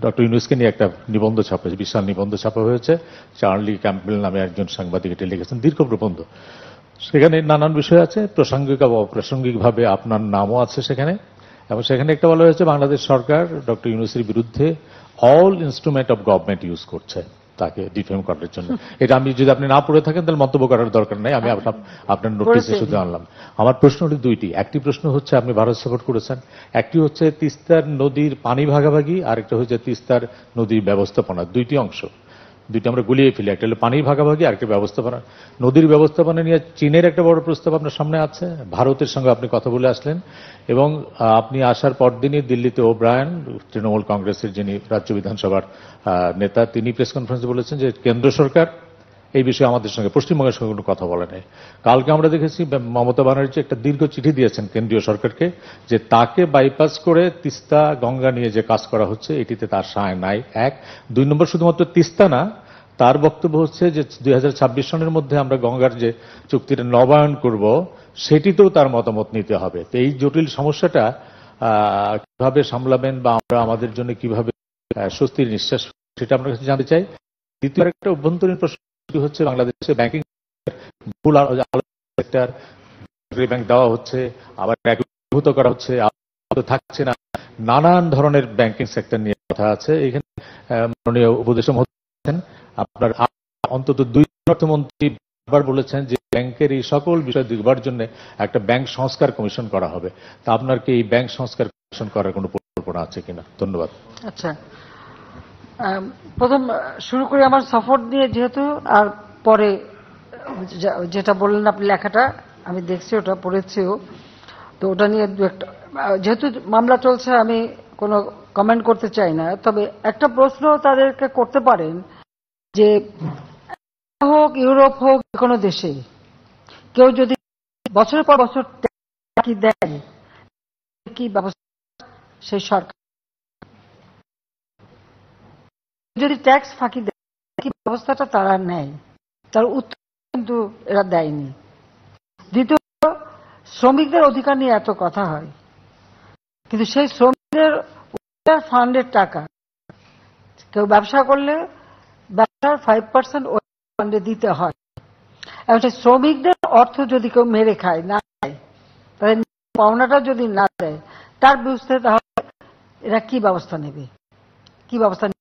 ডক্টর ইউনূসকে নিয়ে একটা নিবন্ধ ছাপা হয়েছে, বিশাল নিবন্ধ ছাপা হয়েছে। চার্লি ক্যাম্পবেল নামে একজন সাংবাদিক এটা লিখেছেন, দীর্ঘ প্রবন্ধ। সেখানে নানান বিষয় আছে, প্রাসঙ্গিক বা অপ্রাসঙ্গিকভাবে আপনার নামও আছে সেখানে। এবং সেখানে একটা বলা হয়েছে বাংলাদেশ সরকার ডক্টর ইউনূসের বিরুদ্ধে all instrument of government use করছে তাকে ডিফেম করার জন্য। এটা আমি যদি আপনি না পড়ে থাকেন তাহলে মন্তব্য করার দরকার নাই, আমি আপনার নোটিসে শুধু আনলাম। আমার প্রশ্ন হলো দুইটি। একটি প্রশ্ন হচ্ছে আপনি ভারত সাপোর্ট করেছেন, একটি হচ্ছে তিস্তার নদীর পানি ভাগাভাগি, আরেকটা হচ্ছে তিস্তার নদীর ব্যবস্থাপনা। দুইটি অংশ, দুইটা আমরা গুলিয়ে ফেলি, একটা হলো পানির ভাগাভাগি, আরেকটা ব্যবস্থাপনা। নদীর ব্যবস্থাপনা নিয়ে চীনের একটা বড় প্রস্তাব আপনার সামনে আছে, ভারতের সঙ্গে আপনি কথা বলে আসলেন, এবং আপনি আসার পরদিনই দিল্লিতে ওব্রায়ন, তৃণমূল কংগ্রেসের যিনি রাজ্য বিধানসভার নেতা, তিনি প্রেস কনফারেন্সে বলেছেন যে কেন্দ্র সরকার এই বিষয়ে আমাদের সঙ্গে, পশ্চিমবঙ্গের সঙ্গে কোনো কথা বলে নাই। কালকে আমরা দেখেছি মমতা ব্যানার্জি একটা দীর্ঘ চিঠি দিয়েছেন কেন্দ্রীয় সরকারকে যে তাকে বাইপাস করে তিস্তা গঙ্গা নিয়ে যে কাজ করা হচ্ছে এটিতে তার সায় নাই। এক, দুই নম্বর, শুধুমাত্র তিস্তা না, তার বক্তব্য হচ্ছে যে 2026 সনের মধ্যে আমরা গঙ্গার যে চুক্তিটা নবায়ন করব সেটিতেও তার মতামত নিতে হবে। তো এই জটিল সমস্যাটা কিভাবে সামলাবেন বা আমরা আমাদের জন্য কিভাবে স্বস্তির নিঃশ্বাস, সেটা আপনার কাছে জানতে চাই। দ্বিতীয় একটা অভ্যন্তরীণ প্রশ্ন হচ্ছে বাংলাদেশে ব্যাংকিং সেক্টর ব্যাংক দেওয়া হচ্ছে, আবার একীভূত করা হচ্ছে, থাকছে না, নানান ধরনের ব্যাংকিং সেক্টর নিয়ে কথা আছে। এখানে মাননীয় উপদেষ্টা মহোদয় আপনার অন্তত দুই অর্থমন্ত্রী আবার বলেছেন যে ব্যাংকের এই সকল বিষয় দেখবার জন্য একটা ব্যাংক সংস্কার কমিশন করা হবে। তা আপনার কি এই ব্যাংক সংস্কার কমিশন করার কোনো পরিকল্পনা আছে কিনা? ধন্যবাদ। আচ্ছা, প্রথম শুরু করি আমার সফর নিয়ে, যেহেতু আর পরে যেটা বললেন আপনি লেখাটা আমি দেখছি, ওটা পড়েছিও, তো ওটা নিয়ে দু একটা, যেহেতু মামলা চলছে আমি কোনো কমেন্ট করতে চাই না। তবে একটা প্রশ্ন তাদেরকে করতে পারেন যে হোক ইউরোপ হোক যে কোনো দেশে কেউ যদি বছরের পর বছর কি দেন, কি ব্যবস্থা সেই সরকার যদি ট্যাক্স ফাঁকি দেয় কি ব্যবস্থাটা তারা নেয়, তার উত্তর কিন্তু এরা দেয়নি। দ্বিতীয়, শ্রমিকদের অধিকার নিয়ে এত কথা হয়, কিন্তু সেই শ্রমিকদের ফান্ডের টাকা কেউ ব্যবসা করলে ব্যবসার 5% ওই ফান্ডে দিতে হয়। এবং সেই শ্রমিকদের অর্থ যদি কেউ মেরে খায়, না খায়, তাহলে পাওনাটা যদি না দেয় তার বিরুদ্ধে, তাহলে এরা কি ব্যবস্থা নেবে, কি ব্যবস্থা নেবে?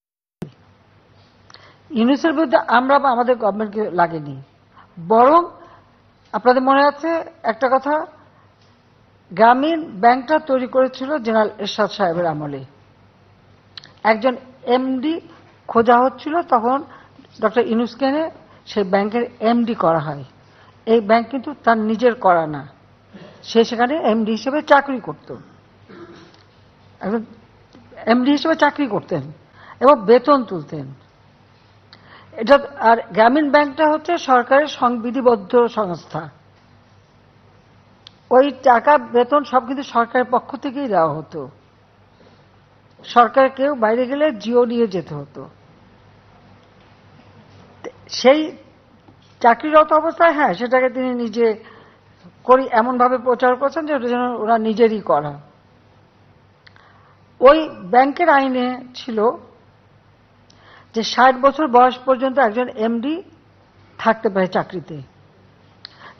ইউনূসের বিরুদ্ধে আমরা বা আমাদের গভর্নমেন্টকে লাগেনি, বরং আপনাদের মনে আছে একটা কথা, গ্রামীণ ব্যাংকটা তৈরি করেছিল জেনারেল এরশাদ সাহেবের আমলে। একজন এমডি খোঁজা হচ্ছিল, তখন ডক্টর ইউনূসকে এনে সেই ব্যাংকের এমডি করা হয়। এই ব্যাংক কিন্তু তার নিজের করা না, সে সেখানে এমডি হিসেবে চাকরি করত, একজন এমডি হিসেবে চাকরি করতেন এবং বেতন তুলতেন। এটা আর গ্রামীণ ব্যাংকটা হচ্ছে সরকারের সংবিধিবদ্ধ সংস্থা, ওই টাকা বেতন সব কিন্তু সরকারের পক্ষ থেকেই দেওয়া হতো। সরকার কেউ বাইরে গেলে জিও নিয়ে যেতে হতো। সেই চাকরিরত অবস্থায় হ্যাঁ সেটাকে তিনি নিজে করি এমনভাবে প্রচার করছেন যে ওটা যেন ওরা নিজেরই করা। ওই ব্যাংকের আইনে ছিল যে 60 বছর বয়স পর্যন্ত একজন এমডি থাকতে পারে চাকরিতে,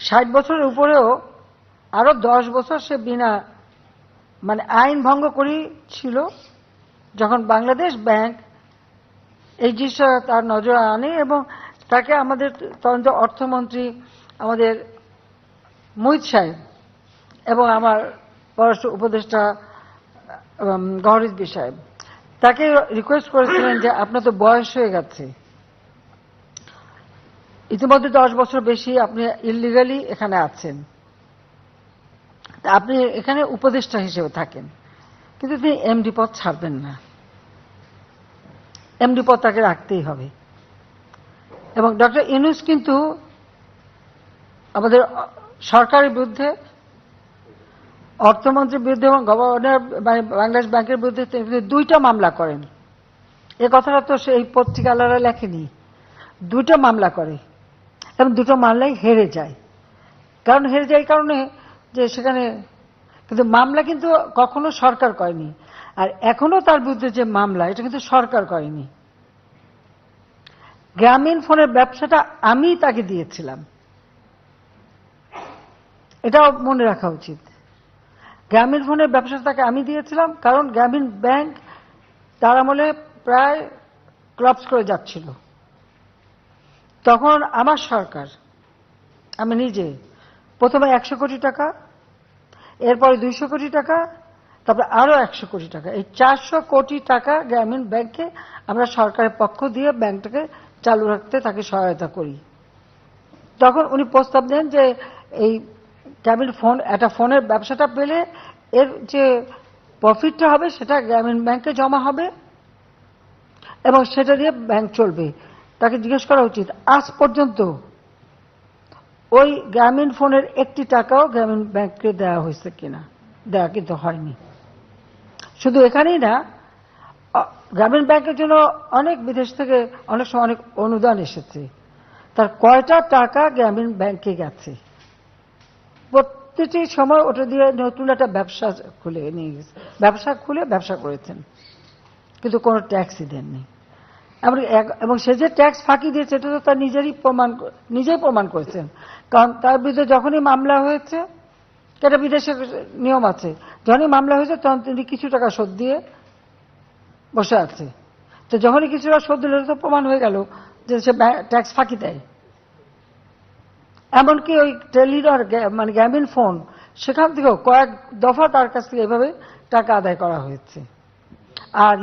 60 বছরের উপরেও আরো 10 বছর সে বিনা মানে আইন ভঙ্গ করেই ছিল। যখন বাংলাদেশ ব্যাংক এই জিনিসটা তার নজরে আনে এবং তাকে আমাদের তখন অর্থমন্ত্রী আমাদের মুহিত সাহেব এবং আমার পররাষ্ট্র উপদেষ্টা গওহর রিজভী সাহেব তাকে রিকোয়েস্ট করেছিলেন যে আপনার তো বয়স হয়ে গেছে, ইতিমধ্যে 10 বছর বেশি আপনি ইলিগালি এখানে আছেন, আপনি এখানে উপদেষ্টা হিসেবে থাকেন, কিন্তু তিনি এমডি পদ ছাড়বেন না, এমডি পদ তাকে রাখতেই হবে। এবং ডক্টর ইউনূস কিন্তু আমাদের সরকারের বিরুদ্ধে, অর্থমন্ত্রীর বিরুদ্ধে এবং গভর্নর বাংলাদেশ ব্যাংকের বিরুদ্ধে 2টা মামলা করেন। এ কথাটা তো সেই পত্রিকালারা লেখেনি। দুটো মামলা করে এবং দুটো মামলায় হেরে যায়। কারণ হেরে যায় এই কারণে যে সেখানে কিন্তু মামলা কিন্তু কখনো সরকার করেনি, আর এখনো তার বিরুদ্ধে যে মামলা এটা কিন্তু সরকার করেনি। গ্রামীণ ফোনের ব্যবসাটা আমি তাকে দিয়েছিলাম, এটাও মনে রাখা উচিত। গ্রামীণ ফোনের ব্যবসাটা তাকে আমি দিয়েছিলাম, কারণ গ্রামীণ ব্যাংক তার আমলে প্রায় ক্লাপস করে যাচ্ছিল। তখন আমার সরকার, আমি নিজে প্রথমে 100 কোটি টাকা, এরপরে 200 কোটি টাকা, তারপরে আরো 100 কোটি টাকা, এই 400 কোটি টাকা গ্রামীণ ব্যাংকে আমরা সরকারের পক্ষ দিয়ে ব্যাংকটাকে চালু রাখতে তাকে সহায়তা করি। তখন উনি প্রস্তাব দেন যে এই গ্রামীণ ফোন, একটা ফোনের ব্যবসাটা পেলে এর যে প্রফিটটা হবে সেটা গ্রামীণ ব্যাংকে জমা হবে এবং সেটা দিয়ে ব্যাংক চলবে। তাকে জিজ্ঞেস করা উচিত আজ পর্যন্ত ওই গ্রামীণ ফোনের 1টি টাকাও গ্রামীণ ব্যাংককে দেওয়া হয়েছে কিনা। দেওয়া কিন্তু হয়নি। শুধু এখানেই না, গ্রামীণ ব্যাংকের জন্য অনেক বিদেশ থেকে অনেক সময় অনেক অনুদান এসেছে, তার কয়টা টাকা গ্রামীণ ব্যাংকে গেছে? প্রতিটি সময় ওটা দিয়ে নতুন একটা ব্যবসা খুলে নিয়ে গেছে, ব্যবসা করেছেন, কিন্তু কোনো ট্যাক্সই দেননি। এবং সে যে ট্যাক্স ফাঁকি দিয়েছে এটা তো তার নিজেই প্রমাণ করেছেন। কারণ তার বিরুদ্ধে যখনই মামলা হয়েছে, এটা বিদেশের নিয়ম আছে, যখনই মামলা হয়েছে তখন তিনি কিছু টাকা শোধ দিয়ে বসে আছে। তো যখনই কিছু টাকা শোধ দিল তো প্রমাণ হয়ে গেল যে সে ট্যাক্স ফাঁকি দেয়। এমনকি ওই টেলিডর মানে গ্রামীণ ফোন, সেখান থেকেও কয়েক দফা তার কাছ থেকে এভাবে টাকা আদায় করা হয়েছে। আর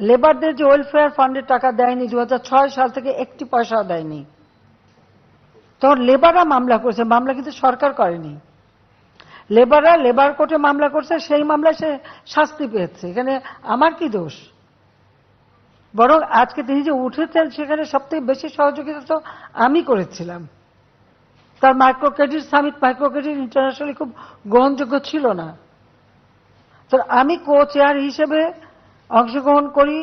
লেবারদের যে ওয়েলফেয়ার ফান্ডের টাকা দেয়নি 2006 সাল থেকে 1টি পয়সাও দেয়নি। তখন লেবাররা মামলা করেছে, মামলা কিন্তু সরকার করেনি। লেবাররা লেবার কোর্টে মামলা করছে, সেই মামলায় সে শাস্তি পেয়েছে। এখানে আমার কি দোষ? বরং আজকে তিনি যে উঠেছেন সেখানে সবথেকে বেশি সহযোগিতা তো আমি করেছিলাম। তার micro credit summit, micro credit internationally খুব গ্রহণযোগ্য ছিল না। তো আমি কো চেয়ার হিসেবে অংশগ্রহণ করি,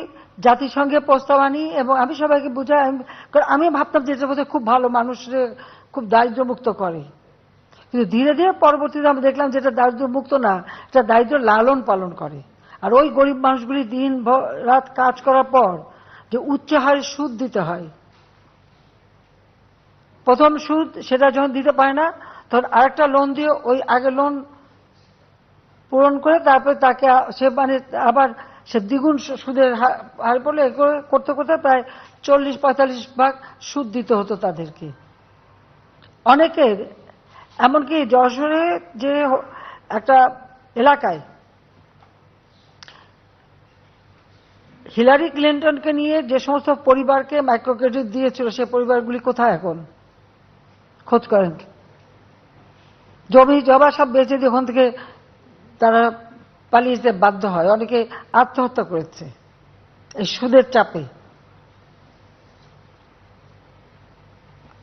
জাতিসংঘে প্রস্তাব আনি এবং আমি সবাইকে বুঝাই। কারণ আমি ভাবতাম যে এটা বোধহয় খুব ভালো, মানুষের খুব দারিদ্র্যমুক্ত করে। কিন্তু ধীরে ধীরে পরবর্তীতে আমি দেখলাম যে এটা দারিদ্র্যমুক্ত না, এটা দারিদ্র্য লালন পালন করে। আর ওই গরিব মানুষগুলি দিন রাত কাজ করার পর যে উচ্চ হারে সুদ দিতে হয়, প্রথম সুদ সেটা যখন দিতে পারে না তখন আরেকটা লোন দিয়ে ওই আগে লোন পূরণ করে তারপরে তাকে সে মানে আবার সে দ্বিগুণ সুদের হার পড়লে করতে করতে প্রায় 40-45 ভাগ সুদ দিতে হতো তাদেরকে। অনেকের এমনকি যশোরে যে একটা এলাকায় হিলারি ক্লিন্টনকে নিয়ে যে সমস্ত পরিবারকে মাইক্রো ক্রেডিট দিয়েছিল সে পরিবারগুলি কোথায় এখন? খোঁজ করেন। জমি জমা সব বেঁচে দিয়ে ওখান থেকে তারা পালিয়ে যেতে বাধ্য হয়, অনেকে আত্মহত্যা করেছে এই সুদের চাপে।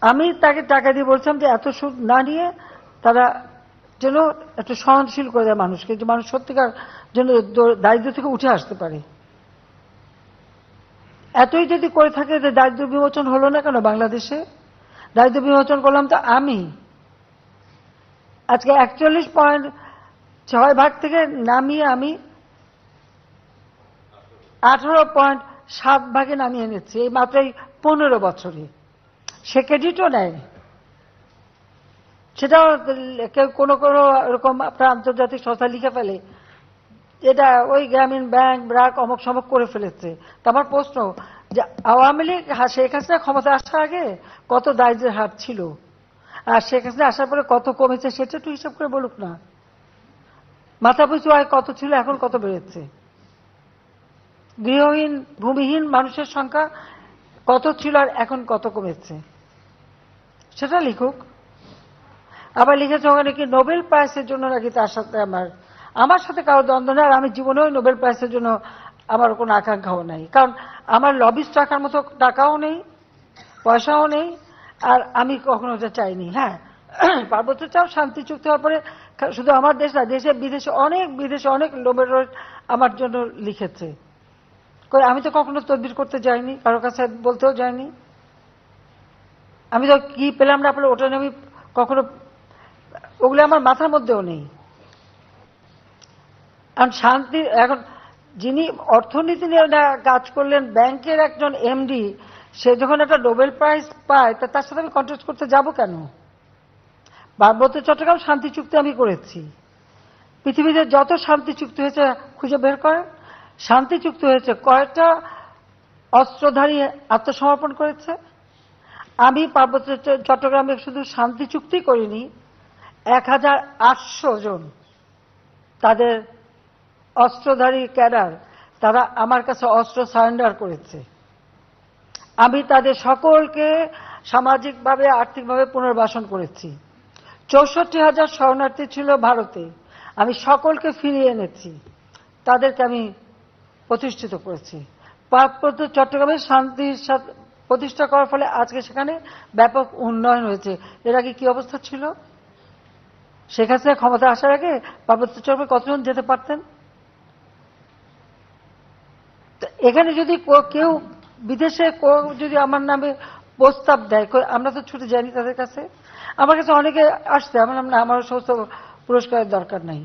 আমি তাকে টাকা দিয়ে বলছিলাম যে এত সুদ না নিয়ে তারা যেন একটু সহনশীল করে দেয় মানুষকে, যে মানুষ সত্যিকার যেন দারিদ্র থেকে উঠে আসতে পারে। এতই যদি করে থাকে যে দারিদ্র বিমোচন হলো না কেন বাংলাদেশে? দারিদ্র বিমোচন করলাম তো আমি। আজকে 41.6 থেকে নামিয়ে আমি 18.7 নামিয়ে এনেছি এই মাত্র 15 বছরে। সে ক্রেডিটও নেয়, সেটাও কেউ কোনো কোনো এরকম আপনার আন্তর্জাতিক সংস্থা লিখে ফেলে এটা ওই গ্রামীণ ব্যাংক ব্র্যাক অমক সমক করে ফেলেছে। তো আমার প্রশ্ন যে আওয়ামী লীগ শেখ হাসিনা ক্ষমতা আসার আগে কত দারিদ্র্যের হার ছিল আর শেখ হাসিনা আসার পরে কত কমেছে সেটা একটু হিসাব করে বলুক না। মাথাপিছু আয় কত ছিল, এখন কত বেড়েছে? গৃহহীন ভূমিহীন মানুষের সংখ্যা কত ছিল আর এখন কত কমেছে সেটা লিখুক। আবার লিখেছে ওখানে কি নোবেল প্রাইজের জন্য নাকি তার সাথে আমার সাথে কারো দ্বন্দ্ব নেই, আর আমি জীবনেও নোবেল প্রাইজের জন্য আমার কোনো আকাঙ্ক্ষাও নাই। কারণ আমার লবিস্ট রাখার মতো টাকাও নেই, পয়সাও নেই, আর আমি কখনো ওটা চাইনি। হ্যাঁ, পার্বত্য চাপ শান্তি চুক্তি হওয়ার পরে শুধু আমার দেশ না, দেশে বিদেশে অনেক নোবেল আমার জন্য লিখেছে, আমি তো কখনো তদবির করতে যাইনি, কারো কাছে বলতেও যাইনি। আমি তো কি পেলাম না পেলে ওটা নিয়ে আমি কখনো, ওগুলো আমার মাথার মধ্যেও নেই। এখন শান্তি, এখন যিনি অর্থনীতি নিয়ে কাজ করলেন, ব্যাংকের একজন এমডি, সে যখন একটা নোবেল প্রাইজ পায়, তার সাথে আমি কন্টেস্ট করতে যাব কেন? পার্বত্য চট্টগ্রাম শান্তি চুক্তি আমি করেছি। পৃথিবীতে যত শান্তি চুক্তি হয়েছে খুঁজে বের করেন। শান্তি চুক্তি হয়েছে, কয়েকটা অস্ত্রধারী আত্মসমর্পণ করেছে। আমি পার্বত্য চট্টগ্রামে শুধু শান্তি চুক্তি করিনি, 1800 জন তাদের অস্ত্রধারী ক্যাডার, তারা আমার কাছে অস্ত্র সারেন্ডার করেছে। আমি তাদের সকলকে সামাজিকভাবে আর্থিকভাবে পুনর্বাসন করেছি। 64,000 শরণার্থী ছিল ভারতে, আমি সকলকে ফিরিয়ে এনেছি, তাদেরকে আমি প্রতিষ্ঠিত করেছি। পার্বত্য চট্টগ্রামে শান্তি প্রতিষ্ঠা করার ফলে আজকে সেখানে ব্যাপক উন্নয়ন হয়েছে। এর আগে কি অবস্থা ছিল? শেখ হাসিনা ক্ষমতা আসার আগে পার্বত্য চট্টগ্রামে কতজন যেতে পারতেন? এখানে যদি কেউ বিদেশে যদি আমার নামে প্রস্তাব দেয়, আমরা তো ছুটে যাইনি তাদের কাছে। আমার কাছে অনেকে আসছে, আমার নাম না, আমার সমস্ত পুরস্কারের দরকার নাই।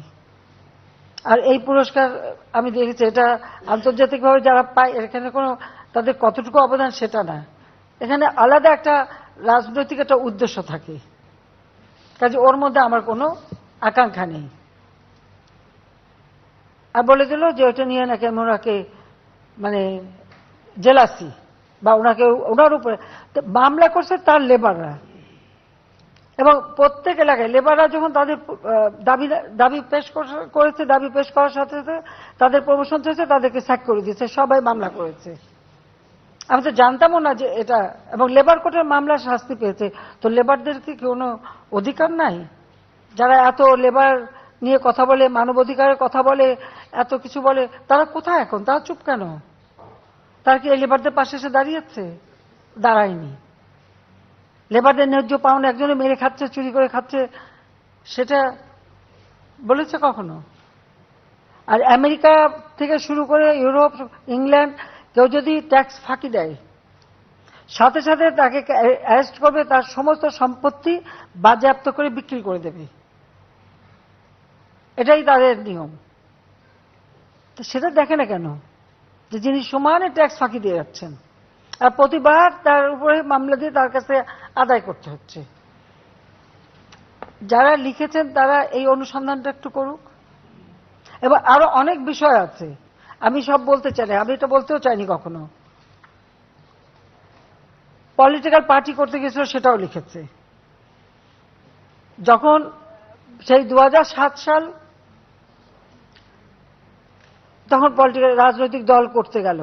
আর এই পুরস্কার আমি দেখেছি, এটা আন্তর্জাতিকভাবে যারা পায়, এখানে কোনো তাদের কতটুকু অবদান সেটা না, এখানে আলাদা একটা রাজনৈতিক একটা উদ্দেশ্য থাকে। কাজে ওর মধ্যে আমার কোনো আকাঙ্ক্ষা নেই। আর বলে দিল যে ওটা নিয়ে নাকি আমি ওনাকে মানে জেলাসি বা ওনাকে, ওনার উপরে মামলা করছে তার লেবাররা, এবং প্রত্যেক এলাকায় লেবাররা যখন তাদের দাবি পেশ করেছে, দাবি পেশ করার সাথে সাথে তাদের প্রমোশন হয়েছে, তাদেরকে স্যাক করে দিয়েছে, সবাই মামলা করেছে। আমি তো জানতামও না যে এটা, এবং লেবার কোর্টের মামলা শাস্তি পেয়েছে। তো লেবারদের কি কোনো অধিকার নাই? যারা এত লেবার নিয়ে কথা বলে, মানবাধিকারের কথা বলে, এত কিছু বলে, তারা কোথায় এখন? তারা চুপ কেন? তারা কি এই লেবারদের পাশে এসে দাঁড়িয়েছে? দাঁড়ায়নি। লেবারদের ন্যায্য পাওনা একজনে মেরে খাচ্ছে, চুরি করে খাচ্ছে, সেটা বলেছে কখনো? আর আমেরিকা থেকে শুরু করে ইউরোপ, ইংল্যান্ড, কেউ যদি ট্যাক্স ফাঁকি দেয়, সাথে সাথে তাকে অ্যারেস্ট করবে, তার সমস্ত সম্পত্তি বাজেয়াপ্ত করে বিক্রি করে দেবে। এটাই তাদের নিয়ম। তো সেটা দেখে না কেন যে যিনি সমানে ট্যাক্স ফাঁকি দিয়ে যাচ্ছেন, আর প্রতিবার তার উপরে মামলা দিয়ে তার কাছে আদায় করতে হচ্ছে। যারা লিখেছেন তারা এই অনুসন্ধানটা একটু করুক। এবং আরো অনেক বিষয় আছে, আমি সব বলতে চাই না, আমি এটা বলতেও চাইনি কখনো। পলিটিক্যাল পার্টি করতে গেছিল, সেটাও লিখেছে। যখন সেই 2007 সাল, তখন পলিটিক্যাল রাজনৈতিক দল করতে গেল,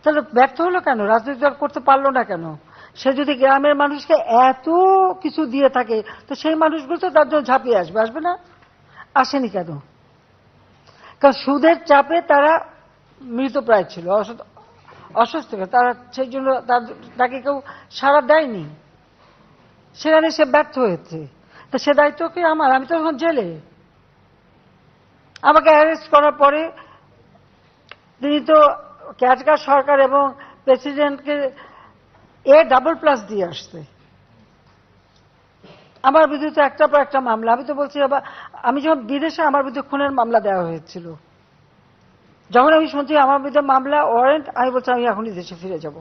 তাহলে ব্যর্থ হলো কেন? রাজনৈতিক দল করতে পারলো না কেন? সে যদি গ্রামের মানুষকে এত কিছু দিয়ে থাকে, তো সেই মানুষগুলো তো তার জন্য ঝাঁপিয়ে আসবে, আসবে না? আসেনি কেন? কারণ সুদের চাপে তারা মৃতপ্রায় ছিল, অসুস্থ, তারা সেই জন্য তাকে কেউ সাড়া দেয়নি। সেখানে সে ব্যর্থ হয়েছে, তো সে দায়িত্ব কি আমার? আমি তো এখন জেলে। আমাকে অ্যারেস্ট করার পরে তিনি তো ক্যাটকার সরকার এবং প্রেসিডেন্টকে AA+ দিয়ে আসছে। আমার বিরুদ্ধে একটার পর একটা মামলা। আমি তো বলছি, আমি যখন বিদেশে আমার বিরুদ্ধে খুনের মামলা দেওয়া হয়েছিল, যখন আমি শুনছি আমার বিরুদ্ধে মামলা, ওয়ারেন্ট, আমি বলছি আমি এখনই দেশে ফিরে যাব,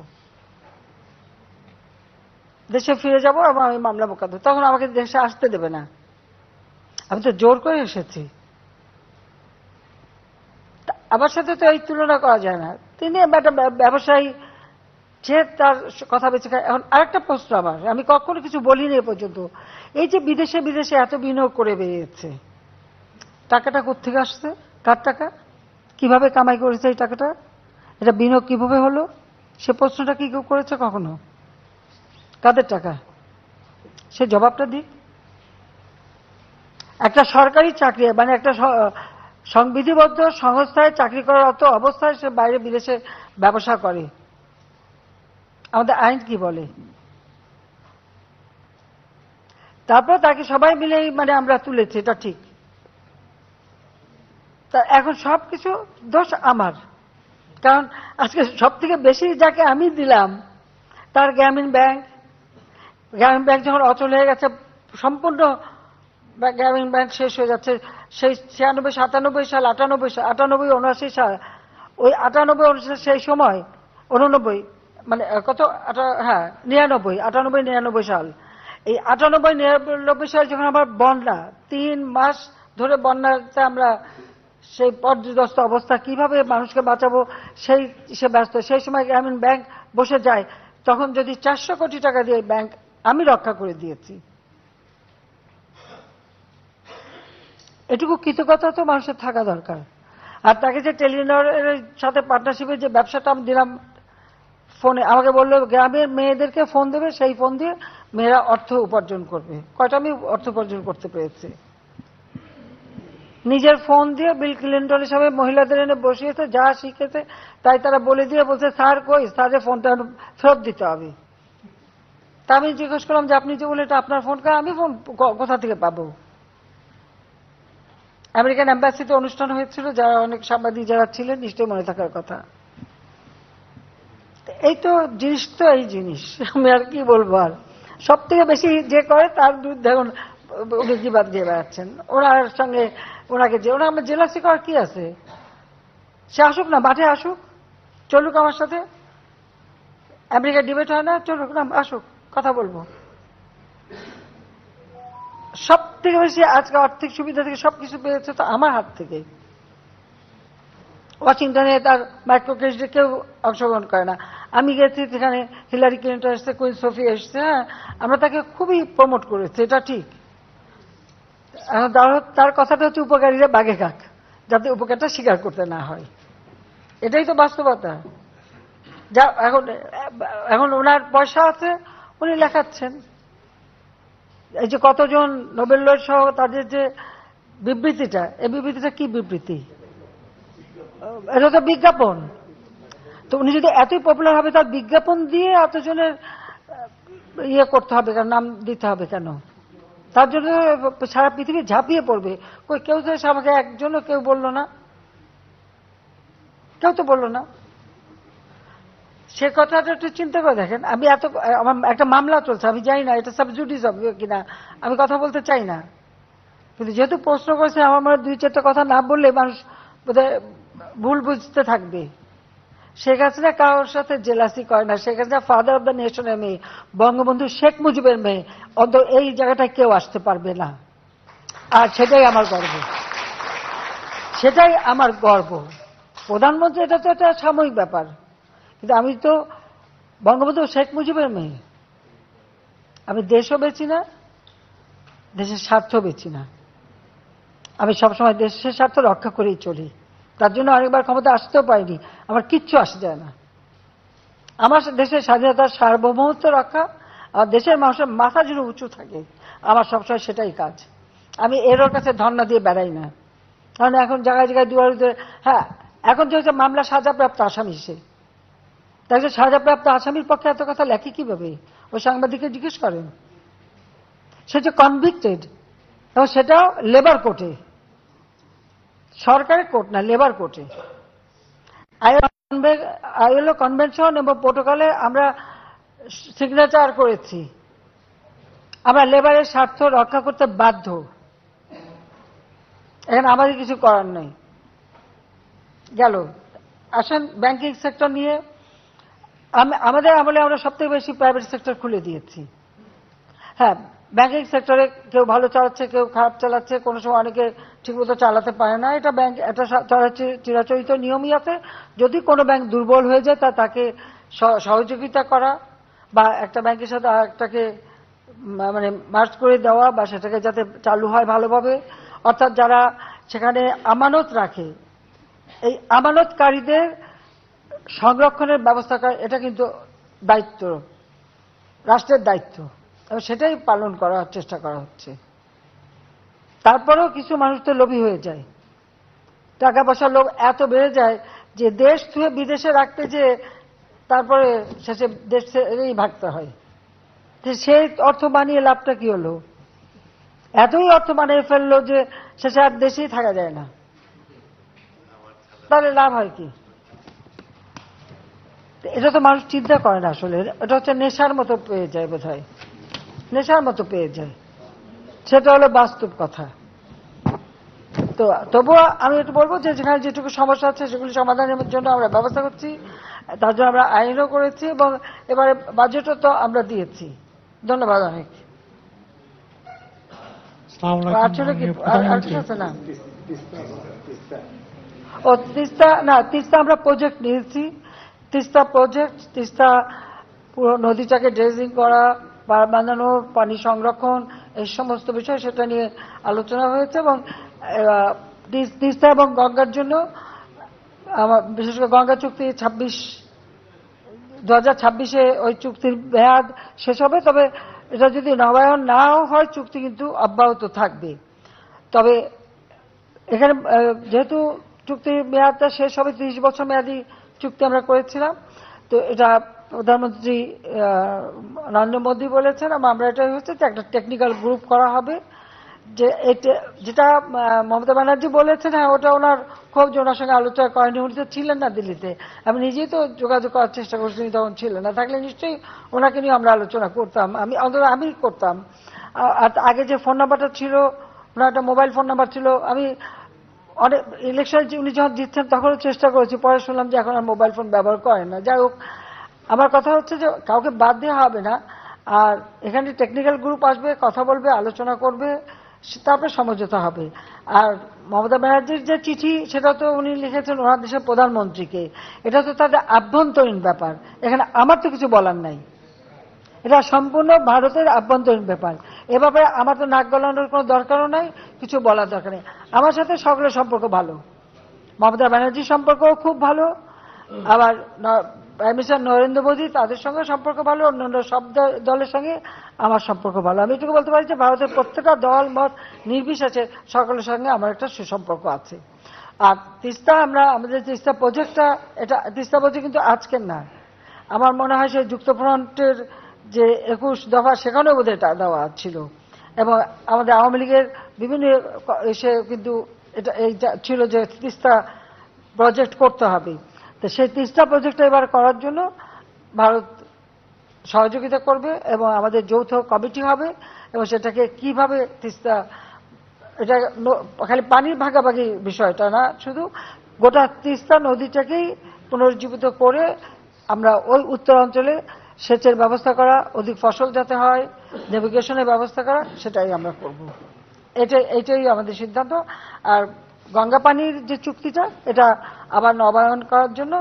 দেশে ফিরে যাব এবং আমি মামলা মোকদ্দমা। তখন আমাকে দেশে আসতে দেবে না। আমি তো জোর করে এসেছি। আমার সাথে তো এই তুলনা করা যায় না। তিনি একটা ব্যবসায়ী, যে তার কথা বেঁচে খায়। এখন আরেকটা প্রশ্ন আমার, আমি কখনো কিছু বলিনি এ পর্যন্ত, এই যে বিদেশে বিদেশে এত বিনিয়োগ করে বেরিয়েছে, টাকাটা কোত্থেকে আসছে? কার টাকা? কিভাবে কামাই করেছে এই টাকাটা? এটা বিনিয়োগ কিভাবে হলো? সে প্রশ্নটা কি কেউ করেছে কখনো? কাদের টাকা? সে জবাবটা দিক। একটা সরকারি চাকরি, মানে একটা সংবিধিবদ্ধ সংস্থায় চাকরি করার অত অবস্থায় সে বাইরে বিদেশে ব্যবসা করে, আমাদের আইন কি বলে? তারপর তাকে সবাই মিলে মানে আমরা তুলেছি, এটা ঠিক। তা এখন সবকিছু দোষ আমার, কারণ আজকে সব থেকে বেশি যাকে আমি দিলাম তার গ্রামীণ ব্যাংক যখন অচল হয়ে গেছে, সম্পূর্ণ গ্রামীণ ব্যাংক শেষ হয়ে যাচ্ছে। সেই 96, 97 সাল, 98, 79 সাল, ওই 98, 79 সেই সময় 89 মানে কত 99 সাল, এই 98-99 সাল যখন আমার বন্যা 3 মাস ধরে বন্যাতে আমরা সেই পর্যদস্ত অবস্থা, কিভাবে মানুষকে বাঁচাবো সে ব্যস্ত। সেই সময় গ্রামীণ ব্যাংক বসে যায়, তখন যদি 400 কোটি টাকা দিয়ে ব্যাংক আমি রক্ষা করে দিয়েছি, এটুকু কৃতজ্ঞতা তো মানুষের থাকা দরকার। আর তাকে যে টেলিনরের সাথে পার্টনারশিপে যে ব্যবসাটা আমি দিলাম, ফোনে আমাকে বললো গ্রামের মেয়েদেরকে ফোন দেবে, সেই ফোন দিয়ে মেয়েরা অর্থ উপার্জন করবে। কয়টা আমি অর্থ উপার্জন করতে পেরেছি? নিজের ফোন দিয়ে বিল ক্লিন্টন হিসাবে মহিলাদের এনে বসিয়েছে, যা শিখেছে তাই তারা বলে দিয়ে বলছে স্যার কই, স্যারের ফোনটা ফেরত দিতে হবে। তা আমি জিজ্ঞেস করলাম যে আপনি যে বলে এটা আপনার ফোন, আমি ফোন কোথা থেকে পাবো? আমেরিকান এম্বাসিতে অনুষ্ঠান হয়েছিল, যারা অনেক সাংবাদিক যারা ছিলেন নিশ্চয়ই মনে থাকার কথা। এই তো জিনিস, তো এই জিনিস আমি আর কি বলবো। আর সব থেকে বেশি যে করে তার বিরুদ্ধে এখন উনি জিবাদ দিয়ে বেড়াচ্ছেন। ওনার সঙ্গে ওনাকে যে ওনার আমার জেলাসি করার কি আছে? সে আসুক না, মাঠে আসুক, চলুক আমার সাথে। আমেরিকা ডিবেট হয় না, চলুক না, আসুক, কথা বলবো। সব থেকে বেশি আজকে আর্থিক সুবিধা থেকে সবকিছু পেয়েছে তো আমার হাত থেকে। ওয়াশিংটনে তার মাইক্রো ক্রেডিটে কেউ অংশগ্রহণ করে না, আমি গেছি সেখানে, হিলারি ক্লিন্টন এসছে, কুইন সোফি এসছে। হ্যাঁ, আমরা তাকে খুবই প্রমোট করেছি, এটা ঠিক। তার কথাটা হচ্ছে উপকারীরা বাগে খাক, যাতে উপকারটা স্বীকার করতে না হয়। এটাই তো বাস্তবতা। যা এখন ওনার পয়সা আছে, উনি লেখাচ্ছেন। এই যে কতজন নোবেল লয়েড সহ তাদের যে বিবৃতিটা, এই বিবৃতিটা কি বিবৃতি? এটা তো বিজ্ঞাপন। তো উনি যদি এতই পপুলার হবে, তার বিজ্ঞাপন দিয়ে এতজনের ইয়ে করতে হবে কেন, নাম দিতে হবে কেন? তার জন্য সারা পৃথিবী ঝাঁপিয়ে পড়বে। কেউ তো আমাকে একজনও কেউ বললো না, কেউ তো বললো না। সে কথাটা একটু চিন্তা করে দেখেন। আমি আমার একটা মামলা চলছে, আমি জানি না এটা সাবজুডিস হবে কিনা, আমি কথা বলতে চাই না, কিন্তু যেহেতু প্রশ্ন করেছে, আমার মনে 2-4টা কথা না বললে মানুষ বোধহয় ভুল বুঝতে থাকবে। শেখ হাসিনা কারোর সাথে জেলাসি করে না। Sheikh Hasina father of the নেশনের মেয়ে, বঙ্গবন্ধু শেখ মুজিবের মেয়ে। অন্তত এই জায়গাটায় কেউ আসতে পারবে না। আর সেটাই আমার গর্ব, সেটাই আমার গর্ব। প্রধানমন্ত্রী এটা তো একটা সাময়িক ব্যাপার, কিন্তু আমি তো বঙ্গবন্ধু শেখ মুজিবের মেয়ে। আমি দেশও বেচি না, দেশের স্বার্থ বেচি না। আমি সবসময় দেশের স্বার্থ রক্ষা করেই চলি। তার জন্য অনেকবার ক্ষমতা আসতেও পারিনি, আমার কিচ্ছু আসে যায় না। আমার দেশের স্বাধীনতার সার্বভৌমত্ব রক্ষা, আর দেশের মানুষের মাথা যেন উঁচু থাকে, আমার সবসময় সেটাই কাজ। আমি এর কাছে ধর্ণা দিয়ে বেড়াই না। কারণ এখন জায়গায় জায়গায় দুয়ারে, হ্যাঁ, এখন যে হচ্ছে মামলা সাজাপ্রাপ্ত আসামি, সে তাই সাজাপ্রাপ্ত আসামির পক্ষে এত কথা লেখে কিভাবে? ওই সাংবাদিককে জিজ্ঞেস করেন। সে যে কনভিক্টেড, এবং সেটাও লেবার কোর্টে, সরকারের কোর্ট না, লেবার কোর্টে। আইএলও কনভেনশন এবং প্রোটোকলে আমরা সিগনেচার করেছি। আমরা লেবারের স্বার্থ রক্ষা করতে বাধ্য, এখানে আমাদের কিছু করার নেই। গেল। আসেন ব্যাংকিং সেক্টর নিয়ে। আমাদের আমলে আমরা সবথেকে বেশি প্রাইভেট সেক্টর খুলে দিয়েছি। হ্যাঁ, ব্যাংকিং সেক্টরে কেউ ভালো চালাচ্ছে, কেউ খারাপ চালাচ্ছে, কোনো সময় অনেকে ঠিকমতো চালাতে পারে না। এটা ব্যাংক একটা চিরাচরিত নিয়মই আছে। যদি কোনো ব্যাংক দুর্বল হয়ে যায়, তাকে সহযোগিতা করা, বা একটা ব্যাংকের সাথে আরেকটাকে মানে মার্জ করে দেওয়া, বা সেটাকে যাতে চালু হয় ভালোভাবে। অর্থাৎ যারা সেখানে আমানত রাখে, এই আমানতকারীদের সংরক্ষণের ব্যবস্থা করা, এটা কিন্তু দায়িত্ব, রাষ্ট্রের দায়িত্ব, এবং সেটাই পালন করার চেষ্টা করা হচ্ছে। তারপরেও কিছু মানুষ তো লোভী হয়ে যায়, টাকা পয়সার লোভ এত বেড়ে যায় যে দেশ থেকে বিদেশে রাখতে যে তারপরে শেষে দেশ ছেড়েই ভাগতে হয়। সেই অর্থ বানিয়ে লাভটা কি হলো? এতই অর্থ বানিয়ে ফেললো যে শেষে আর দেশেই থাকা যায় না, তাহলে লাভ হয় কি? এটা তো মানুষ চিন্তা করে না আসলে, এটা হচ্ছে নেশার মতো পেয়ে যায়, বোধহয় নেশার মতো পেয়ে যায়, সেটা হলো বাস্তব কথা। তো তবুও আমি একটু বলবো যে যেখানে যেটুকু সমস্যা আছে সেগুলি সমাধানের জন্য আমরা ব্যবস্থা করছি, তার জন্য আমরা আইনও করেছি এবং এবারে বাজেটও তো আমরা দিয়েছি। ধন্যবাদ অনেক। আসলে কি আছে না? ও তিস্তা, না তিস্তা আমরা প্রজেক্ট নিয়েছি, তিস্তা প্রজেক্ট, তিস্তা পুরো নদীটাকে ড্রেজিং করা, বাঁধানো, পানি সংরক্ষণ, এই সমস্ত বিষয় সেটা নিয়ে আলোচনা হয়েছে। এবং তিস্তা এবং গঙ্গার জন্য আমার বিশেষ করে গঙ্গা চুক্তি 2026-এ ওই চুক্তির মেয়াদ শেষ হবে, তবে এটা যদি নবায়ন নাও হয় চুক্তি কিন্তু অব্যাহত থাকবে। তবে এখানে যেহেতু চুক্তির মেয়াদটা শেষ হবে, 30 বছর মেয়াদী চুক্তি আমরা করেছিলাম, তো এটা প্রধানমন্ত্রী নরেন্দ্র মোদী বলেছেন, আমরা এটাই হচ্ছে যে একটা টেকনিক্যাল গ্রুপ করা হবে, যে যেটা মমতা ব্যানার্জি বলেছেন, হ্যাঁ ওটা ওনার খুব ওনার সঙ্গে আলোচনা করেনি, উনি তো ছিলেন না দিল্লিতে, আমি নিজেই তো যোগাযোগ করার চেষ্টা করছি, তখন ছিলেন না, থাকলে নিশ্চয়ই ওনাকে নিয়ে আমরা আলোচনা করতাম, আমি করতাম। আর আগে যে ফোন নাম্বারটা ছিল, ওনার একটা মোবাইল ফোন নাম্বার ছিল, আমি অনেক ইলেকশন উনি যখন জিতছেন তখনও চেষ্টা করেছি, পরে শুনলাম যে এখন আর মোবাইল ফোন ব্যবহার করেন না। যাই হোক, আমার কথা হচ্ছে যে কাউকে বাদ দেওয়া হবে না, আর এখানে টেকনিক্যাল গ্রুপ আসবে, কথা বলবে, আলোচনা করবে, তারপরে সমঝোতা হবে। আর মমতা ব্যানার্জির যে চিঠি, সেটা তো উনি লিখেছেন ওনার দেশের প্রধানমন্ত্রীকে, এটা তো তাদের আভ্যন্তরীণ ব্যাপার, এখানে আমার তো কিছু বলার নাই, এটা সম্পূর্ণ ভারতের আভ্যন্তরীণ ব্যাপার। এ ব্যাপারে আমার তো নাক গলানোর কোনো দরকারও নাই, কিছু বলার দরকার নেই। আমার সাথে সকলের সম্পর্ক ভালো, মমতা ব্যানার্জির সম্পর্কও খুব ভালো, আবার প্রাইম মিনিস্টার নরেন্দ্র মোদী তাদের সঙ্গে সম্পর্ক ভালো, অন্যান্য সব দলের সঙ্গে আমার সম্পর্ক ভালো। আমি এটুকু বলতে পারি যে ভারতের প্রত্যেকটা দল মত নির্বিশেষে সকলের সঙ্গে আমার একটা সুসম্পর্ক আছে। আর তিস্তা, আমাদের তিস্তা প্রজেক্টটা, এটা তিস্তা প্রজেক্ট কিন্তু আজকের না, আমার মনে হয় সেই যুক্তফ্রন্টের যে 21 দফা সেখানেও বোধহয় এটা দেওয়া ছিল, এবং আমাদের আওয়ামী লীগের বিভিন্ন এসে কিন্তু এইটা ছিল যে তিস্তা প্রজেক্ট করতে হবে। তো সেই তিস্তা প্রজেক্টটা এবার করার জন্য ভারত সহযোগিতা করবে এবং আমাদের যৌথ কমিটি হবে, এবং সেটাকে কিভাবে তিস্তা, এটা খালি পানির ভাগাভাগি বিষয়টা না, শুধু গোটা তিস্তা নদীটাকেই পুনরুজ্জীবিত করে আমরা ওই উত্তরাঞ্চলে সেচের ব্যবস্থা করা, অধিক ফসল যাতে হয়, নেভিগেশনের ব্যবস্থা করা, সেটাই আমরা করব। এটাই আমাদের সিদ্ধান্ত। আর গঙ্গা পানির যে চুক্তিটা, এটা আবার নবায়ন করার জন্য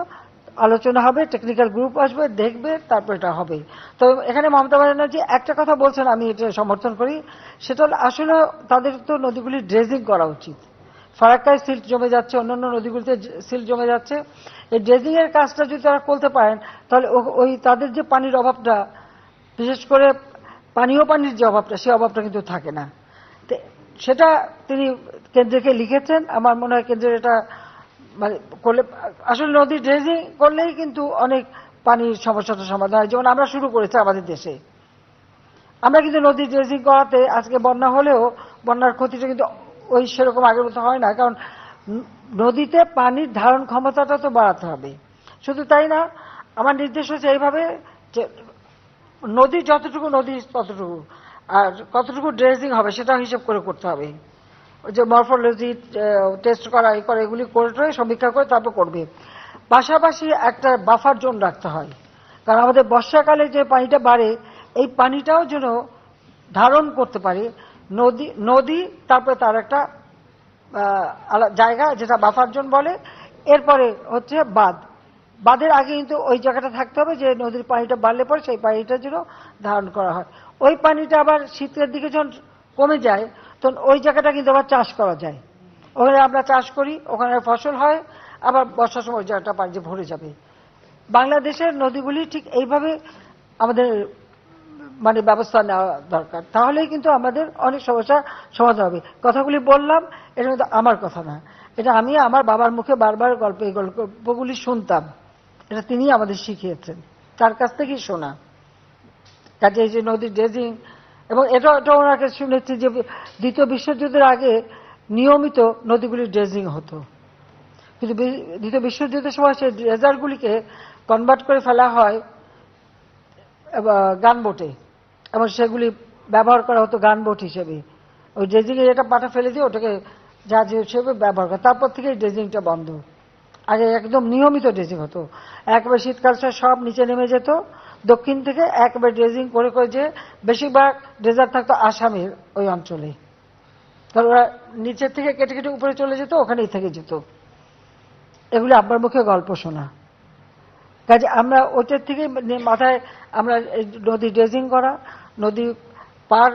আলোচনা হবে, টেকনিক্যাল গ্রুপ আসবে, দেখবে, তারপর এটা হবে। তো এখানে মমতা ব্যানার্জি একটা কথা বলছেন, আমি এটা সমর্থন করি, সেটা হলো আসলে তাদের তো নদীগুলি ড্রেজিং করা উচিত। ফারাক্কায় সিল্ট জমে যাচ্ছে, অন্যান্য নদীগুলিতে সিল্ট জমে যাচ্ছে, এই ড্রেজিং এর কাজটা যদি তারা করতে পারেন, তাহলে ওই তাদের যে পানির অভাবটা, বিশেষ করে পানীয় পানির যে অভাবটা, সেই অভাবটা কিন্তু থাকে না। সেটা তিনি কেন্দ্রকে লিখেছেন, আমার মনে হয় কেন্দ্রের এটা মানে করলে, আসলে নদী ড্রেজিং করলেই কিন্তু অনেক পানির সমস্যাটা সমাধান হয়। যেমন আমরা শুরু করেছি আমাদের দেশে, আমরা কিন্তু নদী ড্রেজিং করাতে আজকে বন্যা হলেও বন্যার ক্ষতিটা কিন্তু ওই সেরকম আগের মতো হয় না, কারণ নদীতে পানির ধারণ ক্ষমতাটা তো বাড়াতে হবে। শুধু তাই না, আমার নির্দেশ হচ্ছে এইভাবে যে নদী যতটুকু নদী ততটুকু, আর কতটুকু ড্রেজিং হবে সেটা হিসেব করে করতে হবে। ওই যে মরফোলজি টেস্ট করা, এগুলি করে সমীক্ষা করে তারপর করবে। পাশাপাশি একটা বাফার জোন রাখতে হয়, কারণ আমাদের বর্ষাকালে যে পানিটা বাড়ে, এই পানিটাও যেন ধারণ করতে পারে নদী, তারপরে তার একটা জায়গা যেটা বাফার জোন বলে। এরপরে হচ্ছে বাঁধের আগে কিন্তু ওই জায়গাটা থাকতে হবে যে নদীর পানিটা বাড়লে পরে সেই পানিটা যেন ধারণ করা হয়। ওই পানিটা আবার শীতের দিকে যখন কমে যায়, তখন ওই জায়গাটা কিন্তু আবার চাষ করা যায়, ওখানে আমরা চাষ করি, ওখানে ফসল হয়, আবার বর্ষার সময় জায়গাটা পানি ভরে যাবে। বাংলাদেশের নদীগুলি ঠিক এইভাবে আমাদের মানে ব্যবস্থা নেওয়া দরকার, তাহলেই কিন্তু আমাদের অনেক সমস্যা সমাধান হবে। কথাগুলি বললাম, এটা কিন্তু আমার কথা না, এটা আমি আমার বাবার মুখে বারবার এই গল্পগুলি শুনতাম, এটা তিনি আমাদের শিখিয়েছেন, তার কাছ থেকেই শোনা। কাজে এই যে নদীর ড্রেজিং, এবং এটা ওনার কাছে শুনেছি যে দ্বিতীয় বিশ্বযুদ্ধের আগে নিয়মিত নদীগুলির ড্রেজিং হতো, কিন্তু দ্বিতীয় বিশ্বযুদ্ধের সময় সেই ড্রেজারগুলিকে কনভার্ট করে ফেলা হয় গানবোটে, এবং সেগুলি ব্যবহার করা হতো গানবোট হিসেবে। ওই ড্রেজিং এর এটা পাটা ফেলে দিয়ে ওটাকে জাহাজ হিসেবে ব্যবহার করা। তারপর থেকে এই ড্রেজিংটা বন্ধ। আগে একদম নিয়মিত ড্রেজিং হতো, একবার শীতকাল সব নিচে নেমে যেত দক্ষিণ থেকে, একবার ড্রেজিং করে করে যে বেশিরভাগ ড্রেজার থাকতো আসামের ওই অঞ্চলে, কারণ ওরা নিচের থেকে কেটে কেটে উপরে চলে যেত, ওখানেই থেকে যেত। এগুলি আব্বার মুখে গল্প শোনা। কাজে আমরা ওইটার থেকে মাথায় আমরা নদী ড্রেজিং করা, নদী পার,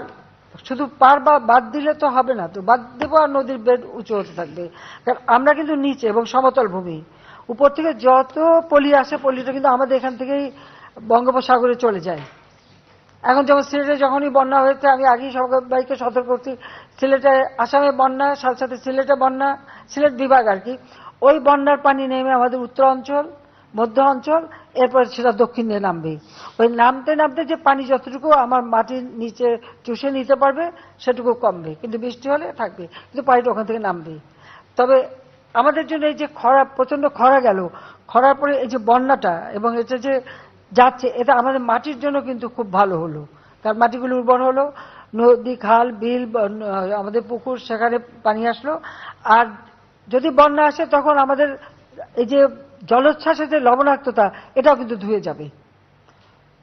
শুধু পার বা বাদ দিলে তো হবে না, তো বাদ দেবো আর নদীর বেড উঁচু হতে থাকবে। কারণ আমরা কিন্তু নিচে এবং সমতল ভূমি, উপর থেকে যত পলি আসে পলিটা কিন্তু আমাদের এখান থেকেই বঙ্গোপসাগরে চলে যায়। এখন যেমন সিলেটে যখনই বন্যা হয়েছে, আমি আগেই সবাইকে সতর্ক করছি, সিলেটে আসামে বন্যা, সাথে সাথে সিলেটে বন্যা, সিলেট বিভাগ আর কি, ওই বন্যার পানি নেমে আমাদের উত্তর অঞ্চল, মধ্য অঞ্চল, এরপর সেটা দক্ষিণে নামবে। ওই নামতে নামতে যে পানি যতটুকু আমার মাটির নিচে চুষে নিতে পারবে সেটুকু কমবে, কিন্তু বৃষ্টি হলে থাকবে, কিন্তু পানিটা ওখান থেকে নামবে। তবে আমাদের জন্য এই যে খরা, প্রচন্ড খরা গেল, খরার পরে এই যে বন্যাটা এবং এটা যে যাচ্ছে, এটা আমাদের মাটির জন্য কিন্তু খুব ভালো হলো, কারণ মাটিগুলো উর্বর হলো, নদী খাল বিল আমাদের পুকুর সেখানে পানি আসলো। আর যদি বন্যা আসে তখন আমাদের এই যে জলোচ্ছ্বাসের যে লবণাক্ততা, এটাও কিন্তু ধুয়ে যাবে।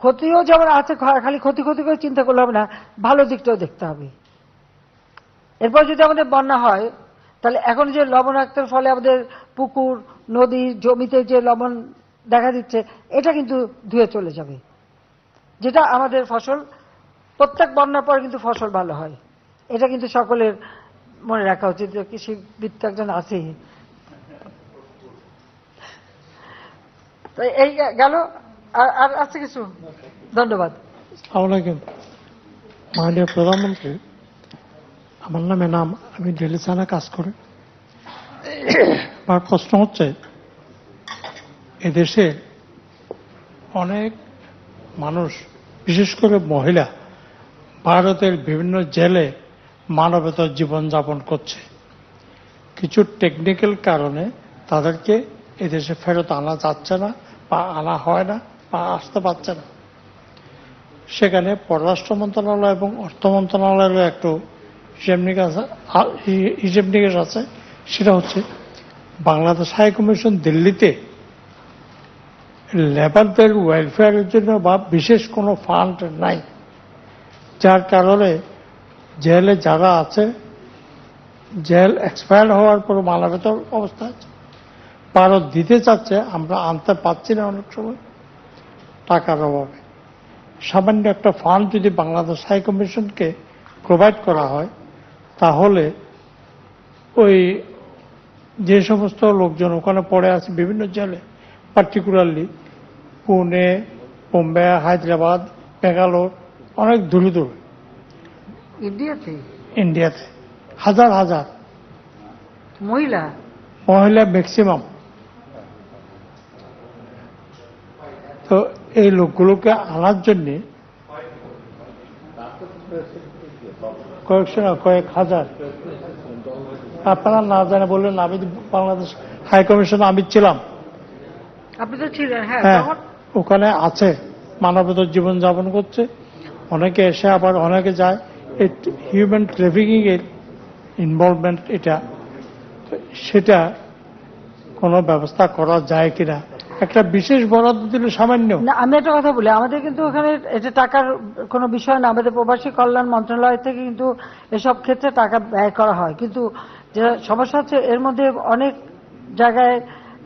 ক্ষতিও যেমন আছে, খালি ক্ষতি ক্ষতি করে চিন্তা করলে হবে না, ভালো দিকটাও দেখতে হবে। এরপর যদি আমাদের বন্যা হয়, তাহলে এখন যে লবণাক্তের ফলে আমাদের পুকুর নদী জমিতে যে লবণ দেখা দিচ্ছে, এটা কিন্তু ধুয়ে চলে যাবে, যেটা আমাদের ফসল, প্রত্যেক বন্যার পর কিন্তু ফসল ভালো হয়। এটা কিন্তু সকলের মনে রাখা উচিত। কৃষিবিদ একজন আছে, এই গেল, আর আছে কিছু? ধন্যবাদ। আসসালামু আলাইকুম মাননীয় প্রধানমন্ত্রী, আমার নামে নাম, আমি দিল্লি থানায় কাজ করি। আমার প্রশ্ন হচ্ছে, এদেশে অনেক মানুষ, বিশেষ করে মহিলা, ভারতের বিভিন্ন জেলে মানবেতর জীবনযাপন করছে। কিছু টেকনিক্যাল কারণে তাদেরকে এদেশে ফেরত আনা যাচ্ছে না, বা আনা হয় না, বা আসতে পারছে না। সেখানে পররাষ্ট্র মন্ত্রণালয় এবং অর্থ মন্ত্রণালয়ের একটু হিসেব নিকেশ আছে। সেটা হচ্ছে, বাংলাদেশ হাই কমিশন দিল্লিতে লেবারদের ওয়েলফেয়ারের জন্য বা বিশেষ কোনো ফান্ড নাই, যার কারণে জেলে যারা আছে, জেল এক্সপায়ার হওয়ার পর মানবেতর অবস্থা আছে, ভারত দিতে চাচ্ছে, আমরা আনতে পারছি না অনেক সময় টাকার অভাবে। সামান্য একটা ফান্ড যদি বাংলাদেশ হাই কমিশনকে প্রোভাইড করা হয়, তাহলে ওই যে সমস্ত লোকজন ওখানে পড়ে আছে বিভিন্ন জেলে, পার্টিকুলারলি পুনে, বোম্বে, হায়দ্রাবাদ, বেঙ্গালোর, অনেক দূরে দূরে ইন্ডিয়াতে হাজার হাজার মহিলা ম্যাক্সিমাম। তো এই লোকগুলোকে আনার জন্য কয়েক হাজার, আপনারা না জানে বললেন, আমি বাংলাদেশ হাই কমিশনে আমি ছিলাম, আপনি তো ছিলেন, হ্যাঁ, ওখানে আছে, মানবতার জীবনযাপন করছে। অনেকে এসে আবার অনেকে যায়, হিউম্যান ট্রাফিকিং এর ইনভলভমেন্ট এটা, সেটা কোনো ব্যবস্থা করা যায় কিনা, একটা বিশেষ বরাদ্দ দিলে সামান্য না। আমি একটা কথা বলি, আমাদের কিন্তু ওখানে এটা টাকার কোনো বিষয় না, আমাদের প্রবাসী কল্যাণ মন্ত্রণালয় থেকে কিন্তু এসব ক্ষেত্রে টাকা ব্যয় করা হয়। কিন্তু যে সমস্যা হচ্ছে, এর মধ্যে অনেক জায়গায়,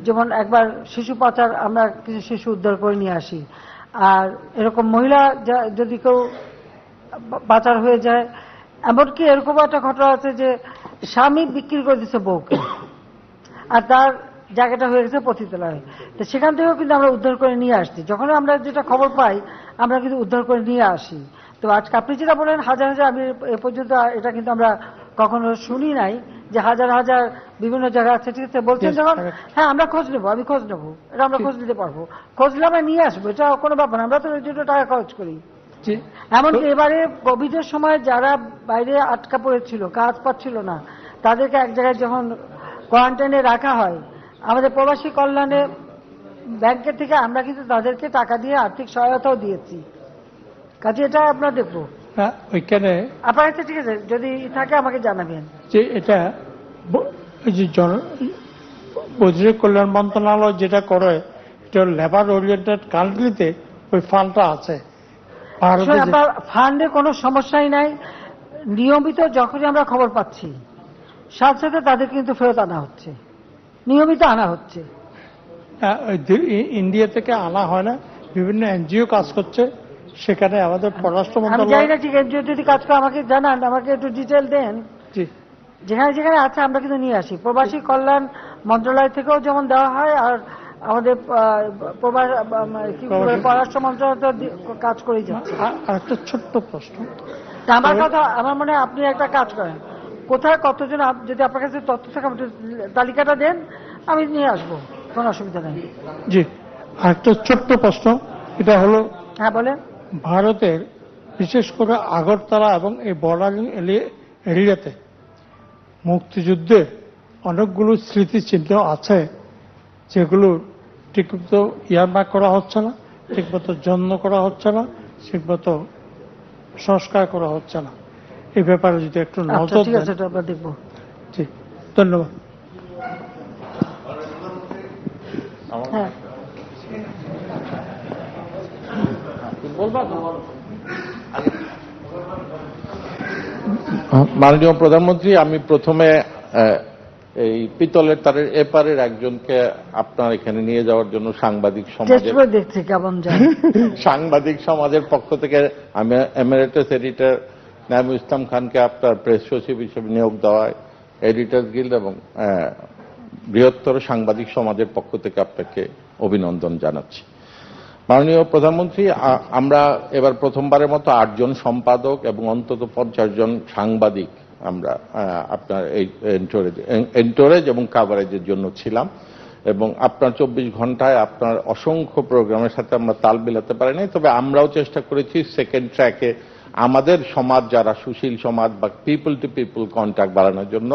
যেমন একবার শিশু পাচার, আমরা কিছু শিশু উদ্ধার করে নিয়ে আসি, আর এরকম মহিলা যদি কেউ পাচার হয়ে যায়, এমনকি এরকম একটা ঘটনা আছে যে স্বামী বিক্রি করে দিচ্ছে বউকে, আর তার জায়গাটা হয়ে গেছে পতিতালয়। তো সেখান থেকেও কিন্তু আমরা উদ্ধার করে নিয়ে আসছি, যখন আমরা যেটা খবর পাই আমরা কিন্তু উদ্ধার করে নিয়ে আসি। তো আজকে আপনি যেটা বলেন হাজার হাজার, আমি এ পর্যন্ত এটা কিন্তু আমরা কখনো শুনি নাই যে হাজার হাজার বিভিন্ন জায়গা আছে, ঠিক আছে বলছেন যখন, হ্যাঁ আমরা খোঁজ নেবো, আমি খোঁজ নেবো, এটা আমরা খোঁজ নিতে পারবো, খোঁজ নিলে আমরা নিয়ে আসবো, এটা কোনো ব্যাপার না, আমরা তো এর জন্য টাকা খরচ করি। এমনকি এবারে কোভিডের সময় যারা বাইরে আটকা পড়েছিল, কাজ পাচ্ছিল না, তাদেরকে এক জায়গায় যখন কোয়ারেন্টাইনে রাখা হয়, আমাদের প্রবাসী কল্যাণে ব্যাংকের থেকে আমরা কিন্তু তাদেরকে টাকা দিয়ে আর্থিক সহায়তাও দিয়েছি, কাজে এটা আমরা দেখবো। হ্যাঁ, ওইখানে আপনার কাছে ঠিক আছে, যদি থাকে আমাকে জানাবেন। যে এটা এই যে বৈদেশিক কল্যাণ মন্ত্রণালয় যেটা করে, এটা লেবার ওরিয়েন্টেড কান্ট্রিতে ওই ফান্ডটা আছে। ফান্ডে কোনো সমস্যাই নাই, নিয়মিত যখনই আমরা খবর পাচ্ছি সাথে সাথে তাদের কিন্তু ফেরত আনা হচ্ছে, নিয়মিত আনা হচ্ছে। ইন্ডিয়া থেকে আনা হয় না, বিভিন্ন এনজিও কাজ করছে সেখানে। আমাদের পররাষ্ট্র আমি মন্ত্রণালয়, জানি না ঠিক এনজিও যদি কাজ করে আমাকে জানান, আমাকে একটু ডিটেল দেন। যেখানে যেখানে আছে আমরা কিন্তু নিয়ে আসি। প্রবাসী কল্যাণ মন্ত্রণালয় থেকেও যেমন দেওয়া হয়, আর আমাদের পররাষ্ট্র মন্ত্রণালয় কাজ করেই যাচ্ছে। আর একটা ছোট্ট প্রশ্ন, আমার কথা, আমার মনে হয় আপনি একটা কাজ করেন, কোথায় কতজন, যদি আপনার কাছে তথ্য থাকে তালিকাটা দেন, আমি নিয়ে আসবো, কোনো অসুবিধা নেই। জি, আর একটা ছোট্ট প্রশ্ন, এটা হলো, হ্যাঁ বলেন। ভারতের বিশেষ করে আগরতলা এবং এই বর্ডারিং এরিয়াতে মুক্তিযুদ্ধে অনেকগুলো স্মৃতিচিহ্ন আছে যেগুলো ঠিকমতো ইয়ারমার্ক করা হচ্ছে না, ঠিকমতো যত্ন করা হচ্ছে না, ঠিকমতো সংস্কার করা হচ্ছে না। এই ব্যাপারে যদি একটু নজর ঠিক আছে, আমরা দেখবো। জি, ধন্যবাদ। হ্যাঁ, মাননীয় প্রধানমন্ত্রী, আমি প্রথমে এই পিতলের তারের এপারের একজনকে আপনার এখানে নিয়ে যাওয়ার জন্য সাংবাদিক সমাজের পক্ষ থেকে আমি এমিরেটাস এডিটর নাইমুল ইসলাম খানকে আপনার প্রেস সচিব হিসেবে নিয়োগ দেওয়ায় এডিটর্স গিল্ড এবং বৃহত্তর সাংবাদিক সমাজের পক্ষ থেকে আপনাকে অভিনন্দন জানাচ্ছি। মাননীয় প্রধানমন্ত্রী, আমরা এবার প্রথমবারের মতো 8 জন সম্পাদক এবং অন্তত 50 জন সাংবাদিক আমরা আপনার এই এন্টোরেজ এবং কাভারেজের জন্য ছিলাম, এবং আপনার 24 ঘন্টায় আপনার অসংখ্য প্রোগ্রামের সাথে আমরা তাল মিলাতে পারিনি। তবে আমরাও চেষ্টা করেছি সেকেন্ড ট্র্যাকে আমাদের সমাজ, যারা সুশীল সমাজ বা পিপল টু পিপল কন্ট্যাক্ট বাড়ানোর জন্য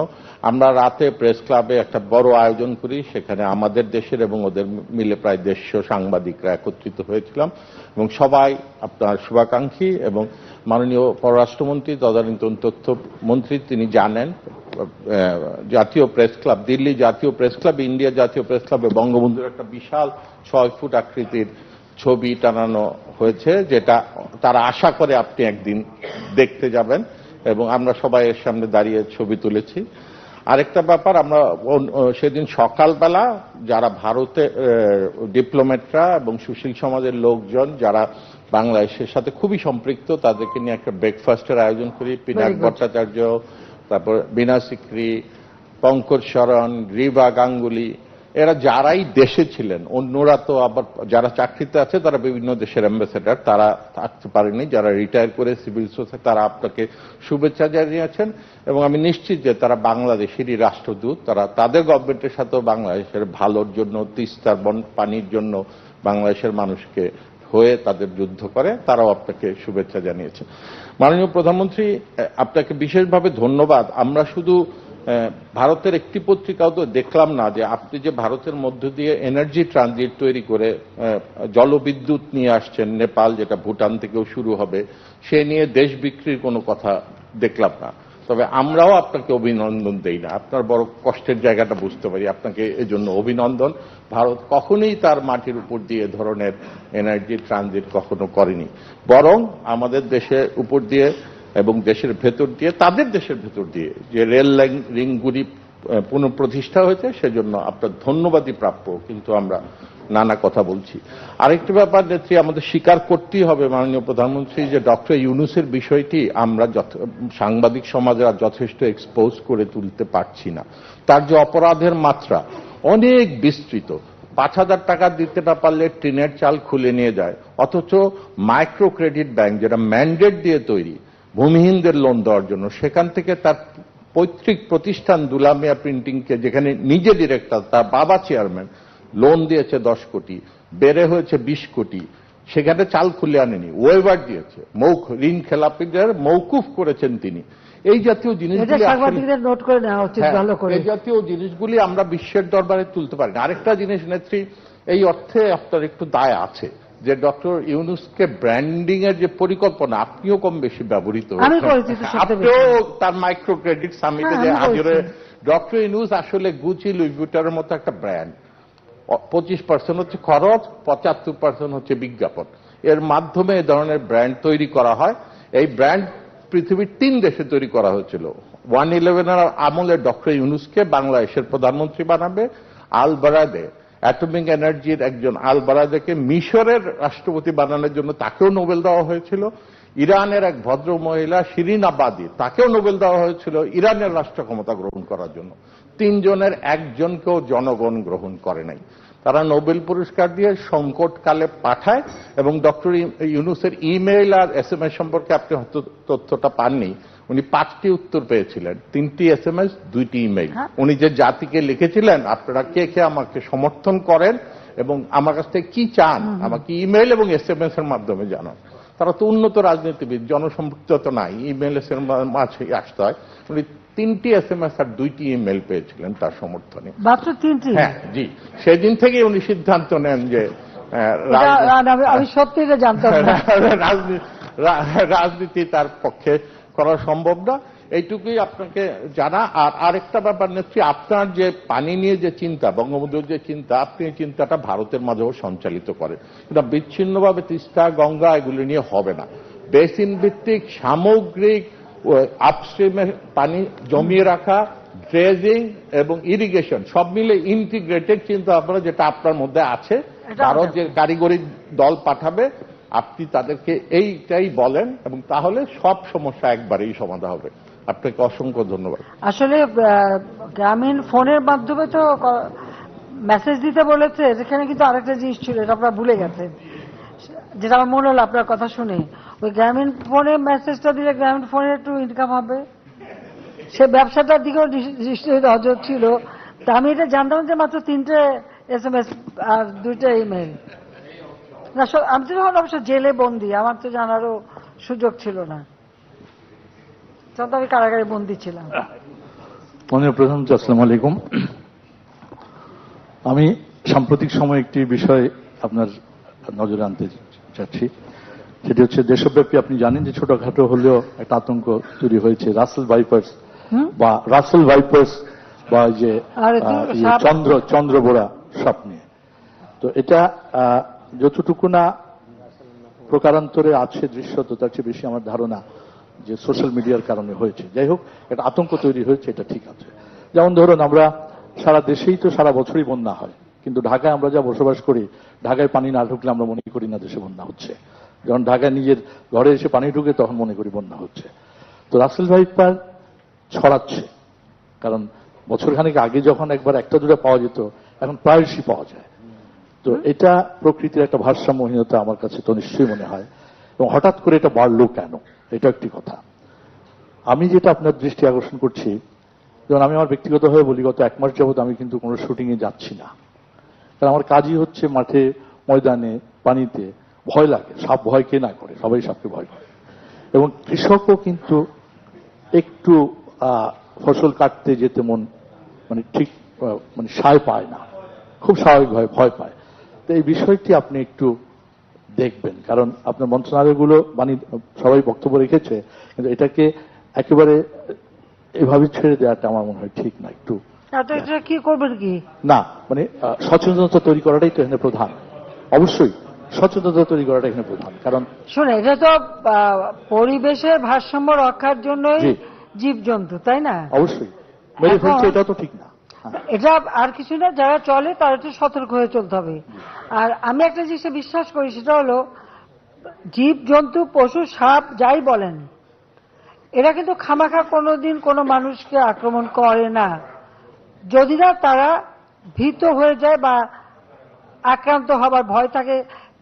আমরা রাতে প্রেস ক্লাবে একটা বড় আয়োজন করি। সেখানে আমাদের দেশের এবং ওদের মিলে প্রায় 150 সাংবাদিকরা একত্রিত হয়েছিলাম, এবং সবাই আপনার শুভাকাঙ্ক্ষী। এবং মাননীয় পররাষ্ট্রমন্ত্রী তদানীন্তন তথ্যমন্ত্রী তিনি জানেন, জাতীয় প্রেস ক্লাব, দিল্লি জাতীয় প্রেস ক্লাব, ইন্ডিয়া জাতীয় প্রেস ক্লাবে বঙ্গবন্ধুর একটা বিশাল 6 ফুট আকৃতির ছবি টানানো হয়েছে, যেটা তারা আশা করে আপনি একদিন দেখতে যাবেন, এবং আমরা সবাই এর সামনে দাঁড়িয়ে ছবি তুলেছি। আরেকটা ব্যাপার, আমরা সেদিন সকালবেলা যারা ভারতে ডিপ্লোম্যাটরা এবং সুশীল সমাজের লোকজন যারা বাংলাদেশের সাথে খুবই সম্পৃক্ত, তাদেরকে নিয়ে একটা ব্রেকফাস্টের আয়োজন করি। পিনাক ভট্টাচার্য, তারপর বীণা সিকরি, পঙ্কজ শরণ, রিবা গাঙ্গুলি, এরা যারাই দেশে ছিলেন, অন্যরা তো আবার যারা চাকরিতে আছে তারা বিভিন্ন দেশের অ্যাম্বাসেডার, তারা থাকতে পারেনি, যারা রিটায়ার করে সিভিল সোসাইটি, তারা আপনাকে শুভেচ্ছা জানিয়েছেন, এবং আমি নিশ্চিত যে তারা বাংলাদেশেরই রাষ্ট্রদূত, তারা তাদের গভর্নমেন্টের সাথেও বাংলাদেশের ভালোর জন্য, তিস্তার পানির জন্য বাংলাদেশের মানুষকে হয়ে তাদের যুদ্ধ করে, তারাও আপনাকে শুভেচ্ছা জানিয়েছেন। মাননীয় প্রধানমন্ত্রী, আপনাকে বিশেষভাবে ধন্যবাদ। আমরা শুধু ভারতের একটি পত্রিকাও তো দেখলাম না যে আপনি যে ভারতের মধ্য দিয়ে এনার্জি ট্রানজিট তৈরি করে জলবিদ্যুৎ নিয়ে আসছেন নেপাল, যেটা ভুটান থেকেও শুরু হবে, সে নিয়ে দেশ বিক্রির কোনো কথা দেখলাম না। তবে আমরাও আপনাকে অভিনন্দন দেই না, আপনার বড় কষ্টের জায়গাটা বুঝতে পারি, আপনাকে এজন্য অভিনন্দন। ভারত কখনোই তার মাটির উপর দিয়ে ধরনের এনার্জি ট্রানজিট কখনো করেনি, বরং আমাদের দেশের উপর দিয়ে এবং দেশের ভেতর দিয়ে, তাদের দেশের ভেতর দিয়ে যে রেল রিংগুলি পুনঃপ্রতিষ্ঠা হয়েছে, সেজন্য আপনার ধন্যবাদই প্রাপ্য। কিন্তু আমরা নানা কথা বলছি। আরেকটি ব্যাপার নেত্রী, আমাদের স্বীকার করতেই হবে মাননীয় প্রধানমন্ত্রী, যে ডক্টর ইউনূসের বিষয়টি আমরা সাংবাদিক সমাজে যথেষ্ট এক্সপোজ করে তুলতে পারছি না। তার যে অপরাধের মাত্রা অনেক বিস্তৃত, 5,000 টাকা দিতে না পারলে টিনের চাল খুলে নিয়ে যায়, অথচ মাইক্রো ক্রেডিট ব্যাংক যেটা ম্যান্ডেট দিয়ে তৈরি ভূমিহীনদের লোন দেওয়ার জন্য, সেখান থেকে তার পৈতৃক প্রতিষ্ঠান দুলামিয়া প্রিন্টিংকে, যেখানে নিজে ডিরেক্টর, তার বাবা চেয়ারম্যান, লোন দিয়েছে 10 কোটি, বেড়ে হয়েছে 20 কোটি, সেখানে চাল খুলে আনেনি, ওয়েভার দিয়েছে, ঋণ খেলাপিদের মৌকুফ করেছেন তিনি। এই জাতীয় জিনিসগুলি নোট করে নেওয়া উচিত ভালো করে। এই জাতীয় জিনিসগুলি আমরা বিশ্বের দরবারে তুলতে পারি না। আরেকটা জিনিস নেত্রী, এই অর্থে আপনার একটু দায় আছে যে ডক্টর ইউনূসকে ব্র্যান্ডিং এর যে পরিকল্পনা আপনিও কম বেশি ব্যবহৃত আপনিও তার মাইক্রো ক্রেডিট সামিটে যে হাজিরে ডক্টর ইউনূস আসলে গুচি লুই ভিউটনের মতো একটা ব্র্যান্ড 25% হচ্ছে খরচ, 75% হচ্ছে বিজ্ঞাপন। এর মাধ্যমে এ ধরনের ব্র্যান্ড তৈরি করা হয়। এই ব্র্যান্ড পৃথিবীর 3 দেশে তৈরি করা হয়েছিল। 111 এর আমলে ডক্টর ইউনূসকে বাংলাদেশের প্রধানমন্ত্রী বানাবে, আল বারাদে অ্যাটমিক এনার্জির একজন আল বারাদেকে মিশরের রাষ্ট্রপতি বানানোর জন্য তাকেও নোবেল দেওয়া হয়েছিল। ইরানের এক ভদ্র মহিলা শিরিন আবাদি, তাকেও নোবেল দেওয়া হয়েছিল ইরানের রাষ্ট্র ক্ষমতা গ্রহণ করার জন্য। 3 জনের একজনকেও জনগণ গ্রহণ করে নাই। তারা নোবেল পুরস্কার দিয়ে সংকটকালে পাঠায় এবং ডক্টর ইউনূসের ইমেইল আর SMS সম্পর্কে আপনি হয়তো তথ্যটা পাননি। উনি 5টি উত্তর পেয়েছিলেন, 3টি SMS, 2টি ইমেইল। উনি যে জাতিকে লিখেছিলেন আপনারা কে কে আমাকে সমর্থন করেন এবং আমার কাছ থেকে কি চান আমাকে ইমেইল এবং SMS এর মাধ্যমে জানান। তারা তো উন্নত রাজনীতিবিদ, জনসম্পৃক্ত তো নাই, ইমেইল এর মাঝে আসতে হয়। উনি 3টি SMS আর 2টি ইমেইল পেয়েছিলেন তার সমর্থনে। মাত্র 3টি? হ্যাঁ জি, সেদিন থেকে উনি সিদ্ধান্ত নেন যে আমি সত্যি এটা জানতাম না, রাজনীতি তার পক্ষে করা সম্ভব না। এইটুকুই আপনাকে জানা। আর আরেকটা ব্যাপার নিচ্ছি, আপনার যে পানি নিয়ে যে চিন্তা, বঙ্গবন্ধুর যে চিন্তা, আপনি এই চিন্তাটা ভারতের মাঝেও সঞ্চালিত করেন। এটা বিচ্ছিন্নভাবে তিস্তা, গঙ্গা এগুলি নিয়ে হবে না। বেসিন ভিত্তিক সামগ্রিক আপস্ট্রিমে পানি জমিয়ে রাখা, ড্রেজিং এবং ইরিগেশন সব মিলে ইন্টিগ্রেটেড চিন্তা ভাবনা যেটা আপনার মধ্যে আছে। ভারত যে কারিগরি দল পাঠাবে আপনি তাদেরকে এইটাই বলেন এবং তাহলে সব সমস্যা একবারেই সমাধান হবে। আপনাকে অসংখ্য ধন্যবাদ। আসলে গ্রামীণ ফোনের মাধ্যমে তো মেসেজ দিতে বলেছে, যেখানে কিন্তু আরেকটা জিনিস ছিল, এটা আপনারা ভুলে গেছেন, যেটা আমার মনে হলো আপনার কথা শুনে। ওই গ্রামীণ ফোনে মেসেজটা দিলে গ্রামীণ ফোনের একটু ইনকাম হবে, সে ব্যবসাটার দিকেও দৃষ্টি নজর ছিল। তা আমি এটা জানতাম যে মাত্র 3টে SMS আর 2টা ইমেল। আমি তো যখন অবশ্য জেলে বন্দি, আমার তো জানারও সুযোগ ছিল না, তখন আমি কারাগারে বন্দি ছিলাম। মাননীয় প্রধানমন্ত্রী, আসসালামু আলাইকুম। আমি সাম্প্রতিক সময়ে একটি বিষয় আপনার নজরে আনতে চাচ্ছি, সেটি হচ্ছে দেশব্যাপী আপনি জানেন যে ছোটখাটো হলেও একটা আতঙ্ক তৈরি হয়েছে রাসেল ভাইপার্স বা যে চন্দ্রবোড়া সাপ নিয়ে। তো এটা যতটুকু না প্রকারান্তরে আছে দৃশ্যত, তার চেয়ে বেশি আমার ধারণা যে সোশ্যাল মিডিয়ার কারণে হয়েছে। যাই হোক, একটা আতঙ্ক তৈরি হয়েছে, এটা ঠিক আছে। যেমন ধরুন, আমরা সারা দেশেই তো সারা বছরই বন্যা হয়, কিন্তু ঢাকায় আমরা যা বসবাস করি, ঢাকায় পানি না ঢুকলে আমরা মনে করি না দেশে বন্যা হচ্ছে। যখন ঢাকায় নিজের ঘরে এসে পানি ঢুকে তখন মনে করি বন্যা হচ্ছে। তো রাসেল ভাইপার ছড়াচ্ছে, কারণ বছরখানেক আগে যখন একবার একটা দুটো পাওয়া যেত, এখন প্রায়শই পাওয়া যায়। তো এটা প্রকৃতির একটা ভারসাম্যহীনতা আমার কাছে তো নিশ্চয়ই মনে হয়। এবং হঠাৎ করে এটা বাড়লো কেন, এটা একটি কথা। আমি যেটা আপনার দৃষ্টি আকর্ষণ করছি, যেমন আমি আমার ব্যক্তিগতভাবে বলি, গত 1 মাস যাবৎ আমি কিন্তু কোনো শুটিংয়ে যাচ্ছি না, কারণ আমার কাজই হচ্ছে মাঠে, ময়দানে, পানিতে। ভয় লাগে, সাপ ভয় কে না করে, সবাই সাপকে ভয় করে। এবং কৃষকও কিন্তু একটু ফসল কাটতে যেতে ঠিক সায় পায় না, খুব স্বাভাবিকভাবে ভয় পায়। তো এই বিষয়টি আপনি একটু দেখবেন, কারণ আপনার মন্ত্রণালয়গুলো সবাই বক্তব্য রেখেছে, কিন্তু এটাকে একেবারে এভাবে ছেড়ে দেওয়াটা আমার মনে হয় ঠিক না। একটু কি করবেন কি না, সচেতনতা তৈরি করাটাই তো এখানে প্রধান। অবশ্যই সচেতনতা তৈরি করাটা এখানে প্রধান, কারণ শুনে এটা তো পরিবেশের ভারসাম্য রক্ষার জন্যই জীবজন্তু, তাই না? অবশ্যই মেরে ফেলছে, এটা তো ঠিক না। এটা আর কিছু না, যারা চলে তারা একটু সতর্ক হয়ে চলতে হবে। আর আমি একটা জিনিসে বিশ্বাস করি, সেটা হলো জীবজন্তু, পশু, সাপ যাই বলেন, এরা কিন্তু খামাখা কোনোদিন কোনো মানুষকে আক্রমণ করে না, যদি না তারা ভীত হয়ে যায় বা আক্রান্ত হবার ভয় থাকে।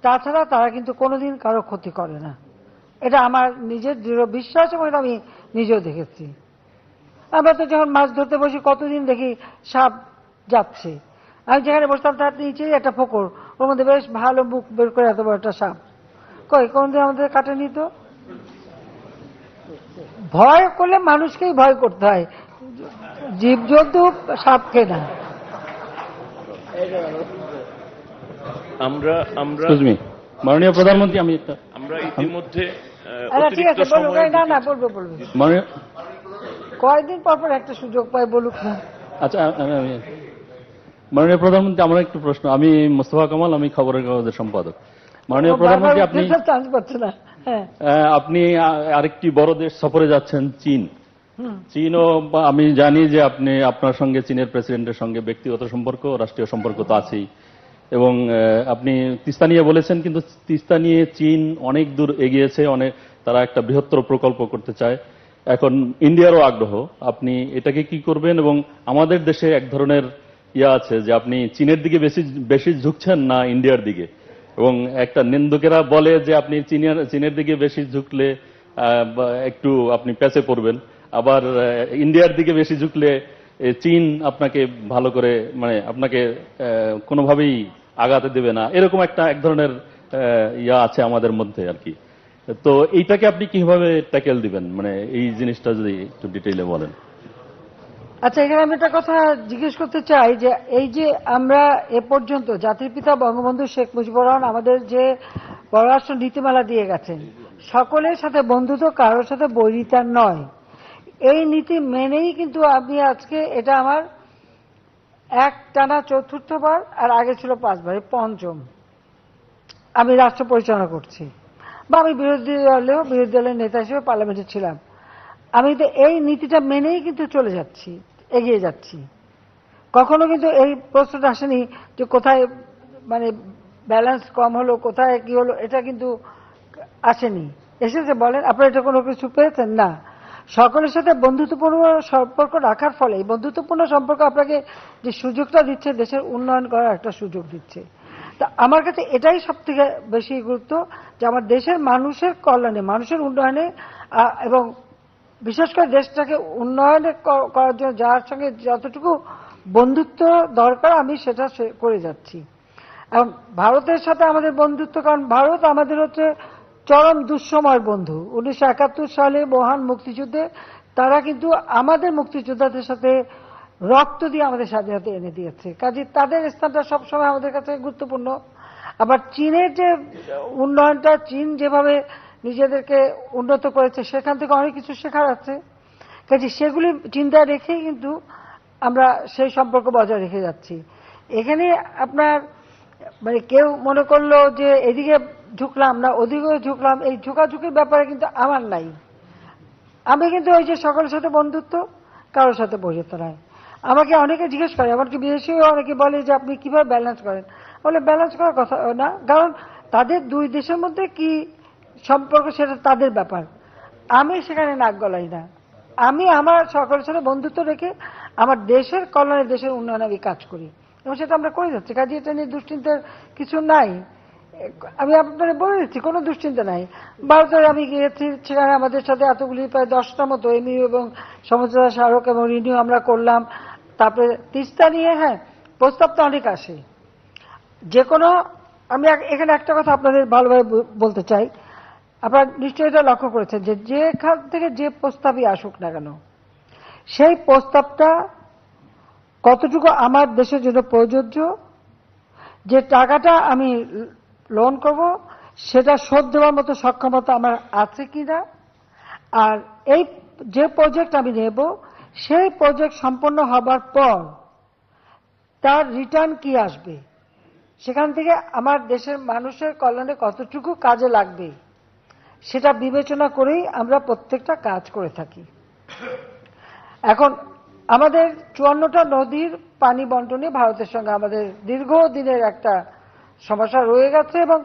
তাছাড়া তারা কিন্তু কোনোদিন কারো ক্ষতি করে না, এটা আমার নিজের দৃঢ় বিশ্বাস এবং এটা আমি নিজেও দেখেছি। আমরা তো যখন মাছ ধরতে বসি কতদিন দেখি সাপ যাচ্ছে। আমি যেখানে বসতাম তার নিচেই একটা পুকুর, ওর মধ্যে বেশ ভালো মুখ বের করে এত বড় একটা সাপ, কোনদিন আমাদের কাটেনি। তো ভয় করলে মানুষকেই ভয় করতে হয়, জীবজন্তু সাপকে না। আমরা আমরা মাননীয় প্রধানমন্ত্রী, আমরা ইতিমধ্যে ঠিক আছে, বলুক। না বলবো মাননীয় কয়েকদিন পর একটা সুযোগ পাই, বলুক না। আচ্ছা, মাননীয় প্রধানমন্ত্রী, আমার একটু প্রশ্ন। আমি মোস্তফা কামাল, আমি খবরের কাগজের সম্পাদক। মাননীয় প্রধানমন্ত্রী, চান্স পাচ্ছে না। আপনি আরেকটি বড় দেশ সফরে যাচ্ছেন, চীন। চীনও আমি জানি যে আপনি আপনার সঙ্গে চীনের প্রেসিডেন্টের সঙ্গে ব্যক্তিগত সম্পর্ক, রাষ্ট্রীয় সম্পর্ক তো আছেই, এবং আপনি তিস্তা নিয়ে বলেছেন, কিন্তু তিস্তা নিয়ে চীন অনেক দূর এগিয়েছে, তারা একটা বৃহত্তর প্রকল্প করতে চায়। এখন ইন্ডিয়ারও আগ্রহ, আপনি এটাকে কি করবেন? এবং আমাদের দেশে এক ধরনের আছে যে আপনি চীনের দিকে বেশি ঝুঁকছেন না ইন্ডিয়ার দিকে, এবং একটা নিন্দুকেরা বলে যে আপনি চীনের দিকে বেশি ঝুঁকলে একটু আপনি প্যাচে পড়বেন, আবার ইন্ডিয়ার দিকে বেশি ঝুঁকলে চীন আপনাকে ভালো করে আপনাকে কোনোভাবেই আগাতে দেবে না, এরকম এক ধরনের আছে আমাদের মধ্যে আর কি। তো এইটাকে আপনি কিভাবে ট্যাকেল দিবেন, এই জিনিসটা যদি একটু ডিটেইলে বলেন। আচ্ছা, এখানে আমি একটা কথা জিজ্ঞেস করতে চাই যে এই যে আমরা এ পর্যন্ত জাতির পিতা বঙ্গবন্ধু শেখ মুজিবুর রহমান আমাদের যে পররাষ্ট্র নীতিমালা দিয়ে গেছেন, সকলের সাথে বন্ধুত্ব, কারোর সাথে বৈরিতা নয়, এই নীতি মেনেই কিন্তু আমি আজকে, এটা আমার টানা ৪র্থবার, আর আগে ছিল 5বার, পঞ্চম আমি রাষ্ট্র পরিচালনা করছি, বা আমি বিরোধী দলের নেতা হিসেবে পার্লামেন্টে ছিলাম। আমি তো এই নীতিটা মেনেই কিন্তু চলে যাচ্ছি, এগিয়ে যাচ্ছি। কখনো কিন্তু এই প্রশ্নটা আসেনি যে কোথায় ব্যালেন্স কম হলো, কোথায় কি হলো, এটা কিন্তু আসেনি। এসেছে বলেন, আপনারা এটা কোনো কিছু পেয়েছেন না। সকলের সাথে বন্ধুত্বপূর্ণ সম্পর্ক রাখার ফলে এই বন্ধুত্বপূর্ণ সম্পর্ক আপনাকে যে সুযোগটা দিচ্ছে, দেশের উন্নয়ন করার একটা সুযোগ দিচ্ছে। তা আমার কাছে এটাই সব থেকে বেশি গুরুত্ব, যে আমার দেশের মানুষের কল্যাণে, মানুষের উন্নয়নে, এবং বিশেষ করে দেশটাকে উন্নয়ন করার জন্য যার সঙ্গে যতটুকু বন্ধুত্ব দরকার আমি সেটা করে যাচ্ছি। এবং ভারতের সাথে আমাদের বন্ধুত্ব, কারণ ভারত আমাদের হচ্ছে চরম দুঃসময়ের বন্ধু। 1971 সালে মহান মুক্তিযুদ্ধে তারা কিন্তু আমাদের মুক্তিযোদ্ধাদের সাথে রক্ত দিয়ে আমাদের স্বাধীনতা এনে দিয়েছে, কাজে তাদের স্থানটা সবসময় আমাদের কাছে গুরুত্বপূর্ণ। আবার চীনের যে উন্নয়নটা, চীন যেভাবে নিজেদেরকে উন্নত করেছে, সেখান থেকে অনেক কিছু শেখার আছে, কাজে সেগুলি চিন্তায় রেখেই কিন্তু আমরা সেই সম্পর্ক বজায় রেখে যাচ্ছি। এখানে আপনার কেউ মনে করলো যে এদিকে ঝুঁকলাম না ওদিকে ঝুঁকলাম, এই ঝুঁকাঝুঁকির ব্যাপারে কিন্তু আমার নাই। আমি কিন্তু ওই যে সকলের সাথে বন্ধুত্ব, কারোর সাথে বৈরিতা নয়। আমাকে অনেকে জিজ্ঞেস করে, এমনকি বিদেশিও অনেকে বলে যে আপনি কিভাবে ব্যালেন্স করেন, বলে ব্যালেন্স করার কথা না, কারণ তাদের দুই দেশের মধ্যে কি সম্পর্ক সেটা তাদের ব্যাপার, আমি সেখানে নাক গলাই না। আমি আমার সকলের সাথে বন্ধুত্ব রেখে আমার দেশের কল্যাণে, দেশের উন্নয়নে আমি কাজ করি, এবং সেটা আমরা করে যাচ্ছি। কাজে এটা নিয়ে দুশ্চিন্তার কিছু নাই। আমি আপনাদের বলে দিচ্ছি, কোনো দুশ্চিন্তা নাই। ভারতে আমি গিয়েছি, সেখানে আমাদের সাথে এতগুলি প্রায় 10টা মতো এমইউ এবং সমঝোতা স্মারক এবং রিনিউ আমরা করলাম। তারপরে তিস্তা নিয়ে প্রস্তাব তো অনেক আসে, যে কোনো, আমি এখানে একটা কথা আপনাদের ভালোভাবে বলতে চাই, আপনারা নিশ্চয়ই এটা লক্ষ্য করেছেন যে যেখান থেকে যে প্রস্তাবই আসুক না কেন, সেই প্রস্তাবটা কতটুকু আমার দেশের জন্য প্রযোজ্য, যে টাকাটা আমি লোন করব সেটা শোধ দেওয়ার মতো সক্ষমতা আমার আছে কিনা, আর এই যে প্রজেক্ট আমি নেব সেই প্রজেক্ট সম্পন্ন হবার পর তার রিটার্ন কি আসবে, সেখান থেকে আমার দেশের মানুষের কল্যাণে কতটুকু কাজে লাগবে, সেটা বিবেচনা করেই আমরা প্রত্যেকটা কাজ করে থাকি। এখন আমাদের 54টা নদীর পানি বন্টনে ভারতের সঙ্গে আমাদের দীর্ঘদিনের একটা সমস্যা রয়ে গেছে, এবং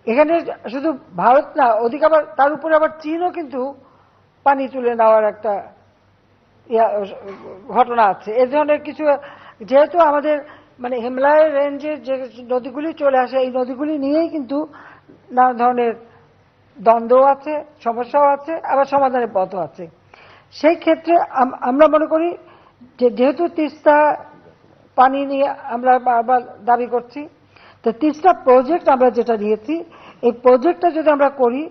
এখানে শুধু ভারত না, ওদিকে আবার তার উপরে আবার চীনও কিন্তু পানি তুলে নেওয়ার একটা ঘটনা আছে। এ ধরনের কিছু, যেহেতু আমাদের হিমালয় রেঞ্জের যে নদীগুলি চলে আসে, এই নদীগুলি নিয়েই কিন্তু নানা ধরনের দ্বন্দ্ব আছে, সমস্যাও আছে, আবার সমাধানের পথও আছে। সেই ক্ষেত্রে আমরা মনে করি যে যেহেতু তিস্তা পানি নিয়ে আমরা বারবার দাবি করছি, তো তিস্তা প্রজেক্ট আমরা যেটা নিয়েছি, এই প্রজেক্টটা যদি আমরা করি,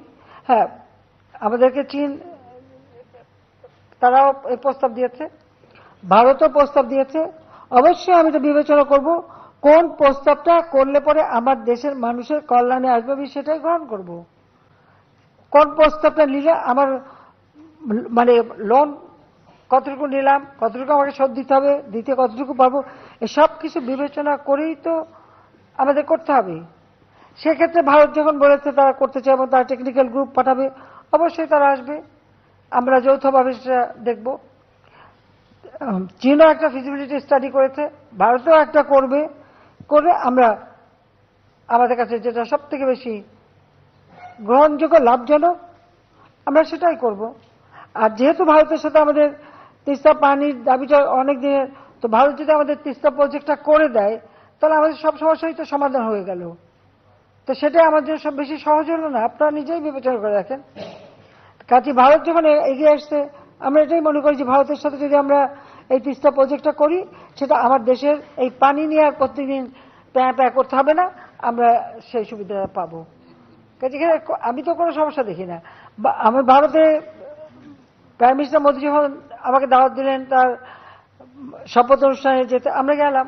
আমাদেরকে চীন তারাও এই প্রস্তাব দিয়েছে, ভারতও প্রস্তাব দিয়েছে, অবশ্যই আমি এটা বিবেচনা করব কোন প্রস্তাবটা করলে পরে আমার দেশের মানুষের কল্যাণে আসবে আমি সেটাই গ্রহণ করব। কোন প্রস্তাবটা নিলে আমার মানে লোন কতটুকু নিলাম, কতটুকু আমাকে শোধ দিতে হবে, দিতে কতটুকু পারবো, এসব কিছু বিবেচনা করেই তো আমাদের করতে হবে। সেক্ষেত্রে ভারত যখন বলেছে তারা করতে চায় এবং তারা টেকনিক্যাল গ্রুপ পাঠাবে, অবশ্যই তারা আসবে, আমরা যৌথভাবে সেটা দেখব। চীনও একটা ফিজিবিলিটি স্টাডি করেছে, ভারতেও একটা করবে, করে আমরা আমাদের কাছে যেটা সব থেকে বেশি গ্রহণযোগ্য লাভজনক আমরা সেটাই করব। আর যেহেতু ভারতের সাথে আমাদের তিস্তা পানির দাবিটা অনেক দিনের, তো ভারত যদি আমাদের তিস্তা প্রজেক্টটা করে দেয় তাহলে আমাদের সব সমস্যাই তো সমাধান হয়ে গেল। তো সেটাই আমার জন্য সব বেশি সহজ হলো না? আপনারা নিজেই বিবেচনা করে দেখেন। কাজে ভারত যখন এগিয়ে আসছে, আমরা এটাই মনে করি যে ভারতের সাথে যদি আমরা এই তিস্তা প্রজেক্টটা করি, সেটা আমার দেশের এই পানি নিয়ে আর প্রতিদিন প্যাঁ করতে হবে না, আমরা সেই সুবিধা পাবো। কাজে আমি তো কোনো সমস্যা দেখি না। আমি ভারতে প্রাইম মিনিস্টার মোদী যখন আমাকে দাওয়াত দিলেন তার শপথ অনুষ্ঠানে যেতে, আমরা গেলাম।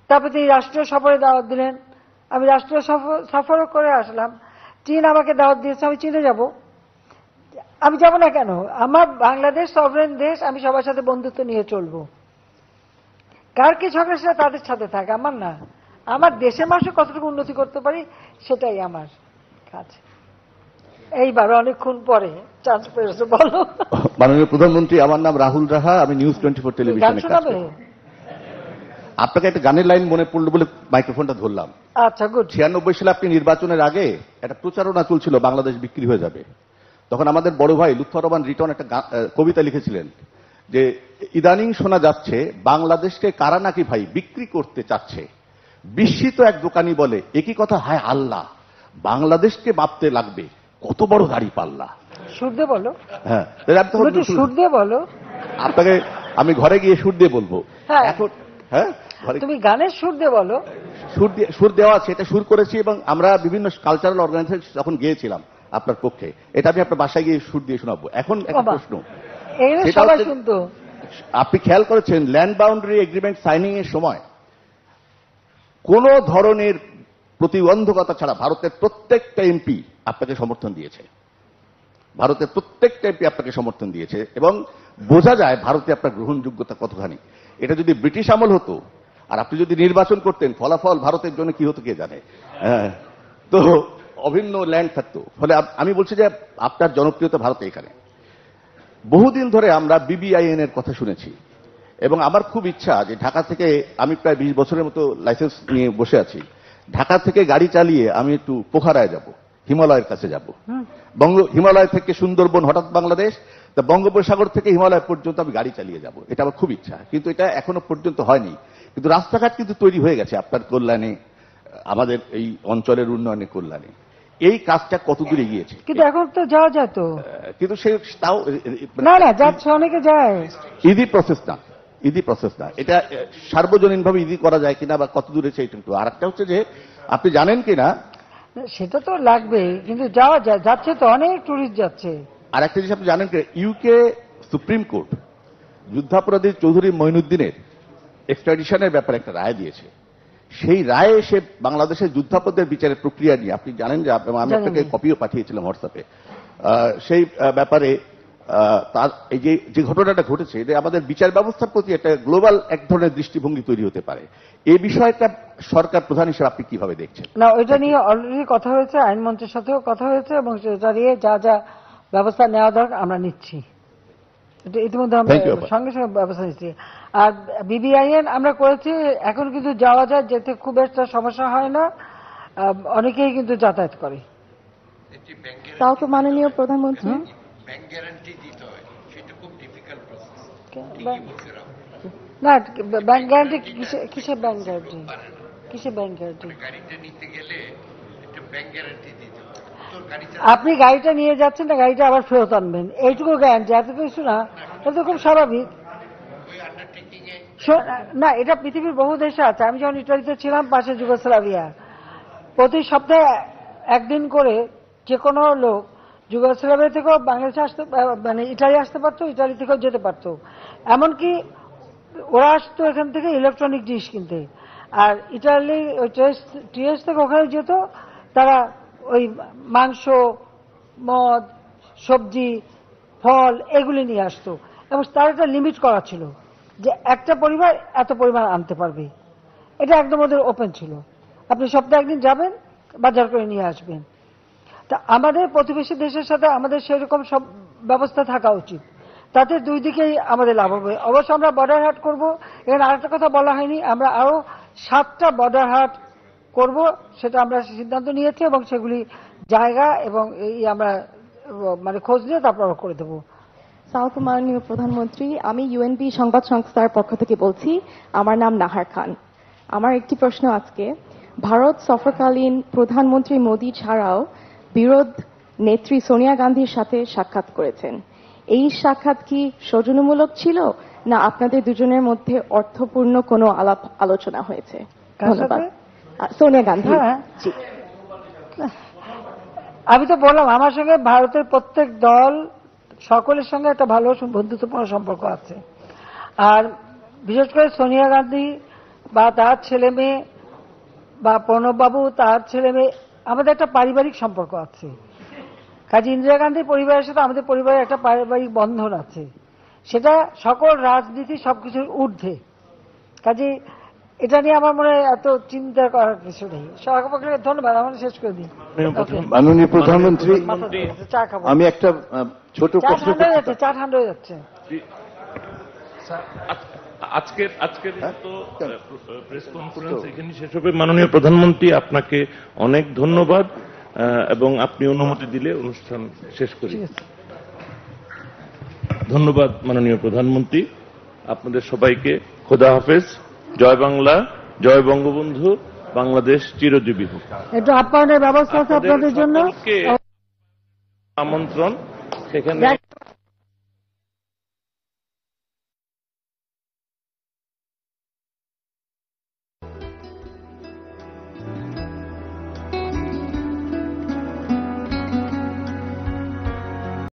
তারপরে তিনি রাষ্ট্রীয় সফরে দাওয়াত দিলেন, আমি রাষ্ট্রীয় সফরও করে আসলাম। চীন আমাকে দাওয়াত দিয়েছে, আমি চীনে যাব। আমি যাব না কেন? আমার বাংলাদেশ সভরেন দেশ, আমি সবার সাথে বন্ধুত্ব নিয়ে চলবো। কার কি ঝগড়া সেটা তাদের সাথে থাকে, আমার না। আমার দেশের মানুষের কতটুকু উন্নতি করতে পারি সেটাই আমার কাজ। এইবার অনেকক্ষণ পরে চান্স পেয়েছে, বলো। মাননীয় প্রধানমন্ত্রী, আমার নাম রাহুল রাহা, আমি নিউজ 24 টেলিভিশনে কাজ করি। আপনাকে একটা গানের লাইন মনে পড়লো বলে মাইক্রোফোনটা ধরলাম। আচ্ছা, গুড। 96 সালে আপনি নির্বাচনের আগে একটা প্রচারণা চলছিল বাংলাদেশ বিক্রি হয়ে যাবে। তখন আমাদের বড় ভাই লুৎফর রহমান রিটন একটা কবিতা লিখেছিলেন যে ইদানিং শোনা যাচ্ছে বাংলাদেশকে কারা নাকি ভাই বিক্রি করতে চাচ্ছে। বিস্মিত এক দোকানি বলে, একই কথা, হায় আল্লাহ, বাংলাদেশকে মাপতে লাগবে কত বড় দাড়ি পাল্লা। সুর দিয়ে বলো। হ্যাঁ, সুর দিয়ে বলো। আপনাকে আমি ঘরে গিয়ে সুর দিয়ে বলবো এখন। হ্যাঁ, তুমি গানের সুর দিয়ে বলো। সুর দেওয়া আছে, এটা সুর করেছি এবং আমরা বিভিন্ন কালচারাল অর্গানাইজেশন যখন গিয়েছিলাম আপনার পক্ষে, এটা আমি আপনার বাসায় গিয়ে সুর দিয়ে শোনাবো। এখন একটা প্রশ্ন, আপনি খেয়াল করেছেন ল্যান্ড বাউন্ডারি এগ্রিমেন্ট সাইনিং এর সময় কোন ধরনের প্রতিবন্ধকতা ছাড়া ভারতের প্রত্যেকটা এমপি আপনাকে সমর্থন দিয়েছে। ভারতের প্রত্যেকটা এমপি আপনাকে সমর্থন দিয়েছে এবং বোঝা যায় ভারতে আপনার গ্রহণযোগ্যতা কতখানি। এটা যদি ব্রিটিশ আমল হতো আর আপনি যদি নির্বাচন করতেন, ফলাফল ভারতের জন্য কি হতো কে জানে। তো অভিন্ন ল্যান্ড থাকতো। ফলে আমি বলছি যে আপনার জনপ্রিয়তা ভারতে এখানে। বহুদিন ধরে আমরা বিবিআইএন এর কথা শুনেছি এবং আমার খুব ইচ্ছা যে ঢাকা থেকে, আমি প্রায় 20 বছরের মতো লাইসেন্স নিয়ে বসে আছি, ঢাকা থেকে গাড়ি চালিয়ে আমি একটু পোখারায় যাব, হিমালয়ের কাছে যাব। হিমালয় থেকে সুন্দরবন হঠাৎ বাংলাদেশ, তা বঙ্গোপসাগর থেকে হিমালয় পর্যন্ত আমি গাড়ি চালিয়ে যাব, এটা আমার খুব ইচ্ছা। কিন্তু এটা এখনো পর্যন্ত হয়নি। কিন্তু রাস্তাঘাট কিন্তু তৈরি হয়ে গেছে আপনার কল্যাণে, আমাদের এই অঞ্চলের উন্নয়নের কল্যাণে। এই কাজটা কতদূর এগিয়েছে? কিন্তু এখন তো যাওয়া যায় তো। কিন্তু সে তাও না যাচ্ছে, অনেকে যায়। ইজি প্রসেস না, ইজি প্রসেস না। এটা সার্বজনীন ভাবে ইজি করা যায় কিনা বা কত দূরে সেইটা একটু। আর একটা হচ্ছে যে আপনি জানেন কিনা, সেটা তো লাগবে, কিন্তু যাওয়া যায়, যাচ্ছে তো, অনেক টুরিস্ট যাচ্ছে। আর একটা জিনিস আপনি জানেন কিনা, ইউকে সুপ্রিম কোর্ট যুদ্ধাপরাধী চৌধুরী মঈনুদ্দিনের এক্সট্রাডিশনের ব্যাপারে একটা রায় দিয়েছে। সেই রায়ে এসে বাংলাদেশের যুদ্ধাপরাধের বিচারের প্রক্রিয়া নিয়ে আপনি জানেন যে আমি আপনাকে কপিও পাঠিয়েছিলাম হোয়াটসঅ্যাপে। সেই ব্যাপারে তার এই যে ঘটনাটা ঘটেছে, যে আমাদের বিচার ব্যবস্থার প্রতি একটা গ্লোবাল এক ধরনের দৃষ্টিভঙ্গি তৈরি হতে পারে। এই বিষয়টা সরকার প্রধান হিসেবে আপনি কিভাবে দেখছেন? না, ওইটা নিয়ে অলরেডি কথা হয়েছে, আইনমন্ত্রীর সাথেও কথা হয়েছে এবং সেটা নিয়ে যা যা ব্যবস্থা নেওয়া দরকার আমরা নিচ্ছি। ইতিমধ্যে আমরা সঙ্গে সঙ্গে ব্যবস্থা নিচ্ছি। আর বিবিআইএন আমরা করেছি, এখন কিন্তু যাওয়া যায়, যেতে খুব একটা সমস্যা হয় না, অনেকেই কিন্তু যাতায়াত করে। তাও তো মাননীয় প্রধানমন্ত্রী না, ব্যাংক গ্যারান্টি কিসের ব্যাংক গ্যারান্টি? কিসের ব্যাংক গ্যারান্টি? আপনি গাড়িটা নিয়ে যাচ্ছেন না, গাড়িটা আবার ফেরত আনবেন, এইটুকু গ্যারান্টি, এত কিছু না। এটা তো খুব স্বাভাবিক না, এটা পৃথিবীর বহু দেশে আছে। আমি যখন ইটালিতে ছিলাম, পাশে যুগোস্লাভিয়া, প্রতি সপ্তাহে একদিন করে যে কোনো লোক যুগোস্লাভিয়া থেকেও বাংলাদেশে আসতে, মানে ইটালি আসতে পারতো, ইটালি থেকেও যেতে পারতো। এমনকি ওরা আসতো এখান থেকে ইলেকট্রনিক জিনিস কিনতে। আর ইটালি ওই টিএস থেকে ওখানে যেত, তারা ওই মাংস, মদ, সবজি, ফল এগুলি নিয়ে আসতো, এবং তার একটা লিমিট করা ছিল যে একটা পরিবার এত পরিমাণ আনতে পারবে। এটা একদম ওদের ওপেন ছিল, আপনি সপ্তাহে একদিন যাবেন, বাজার করে নিয়ে আসবেন। তা আমাদের প্রতিবেশী দেশের সাথে আমাদের সেরকম সব ব্যবস্থা থাকা উচিত, তাতে দুই দিকেই আমাদের লাভ হবে। অবশ্য আমরা বর্ডার হাট করব, এখানে আরেকটা কথা বলা হয়নি, আমরা আরো 7টা বর্ডার হাট করব, সেটা আমরা সিদ্ধান্ত নিয়েছি, এবং সেগুলি জায়গা এবং এই আমরা মানে খোঁজ নিয়ে তারপর করে দেবো। সাউথ মাননীয় প্রধানমন্ত্রী, আমি ইউএনপি সংবাদ সংস্থার পক্ষ থেকে বলছি। আমার নাম নাহার খান। আমার একটি প্রশ্ন আজকে, ভারত সফরকালীন প্রধানমন্ত্রী মোদী ছাড়াও বিরোধ নেত্রী সোনিয়া গান্ধীর সাথে সাক্ষাৎ করেছেন। এই সাক্ষাৎ কি সৌজন্যমূলক ছিল, না আপনাদের দুজনের মধ্যে অর্থপূর্ণ কোনো আলাপ আলোচনা হয়েছে? ধন্যবাদ। সোনিয়া গান্ধী। জি, আমি তো বললাম আমার সঙ্গে ভারতের প্রত্যেক দল সকলের সঙ্গে একটা ভালো বন্ধুত্বপূর্ণ সম্পর্ক আছে, আর বিশেষ করে সোনিয়া গান্ধী বা তার ছেলে মেয়ে বা প্রণববাবু তার ছেলে মেয়ে, আমাদের একটা পারিবারিক সম্পর্ক আছে। কাজী ইন্দিরা গান্ধীর পরিবারের সাথে আমাদের পরিবারের একটা পারিবারিক বন্ধন আছে, সেটা সকল রাজনীতি সবকিছুর ঊর্ধ্বে। কাজে এটা নিয়ে আমার মনে হয় এত চিন্তা করার কিছু নেই। সরকারকে ধন্যবাদ, আমার শেষ করে দিই। মাননীয় প্রধানমন্ত্রী, চা খাবো। আমি একটা ছোট প্রশ্ন ঠান্ডা হয়ে যাচ্ছে, চা ঠান্ডা হয়ে যাচ্ছে। আজকের মতো প্রেস কনফারেন্স এখানে শেষ হবে। মাননীয় প্রধানমন্ত্রী, আপনাকে অনেক ধন্যবাদ, এবং আপনি অনুমতি দিলে অনুষ্ঠান শেষ করি। ধন্যবাদ মাননীয় প্রধানমন্ত্রী, আপনাদের সবাইকে খোদা হাফেজ। জয় বাংলা, জয় বঙ্গবন্ধু, বাংলাদেশ চিরজীবী হোক। একটু আপ্যায়নের ব্যবস্থা আছে আপনাদের জন্য, আমন্ত্রণ সেখানে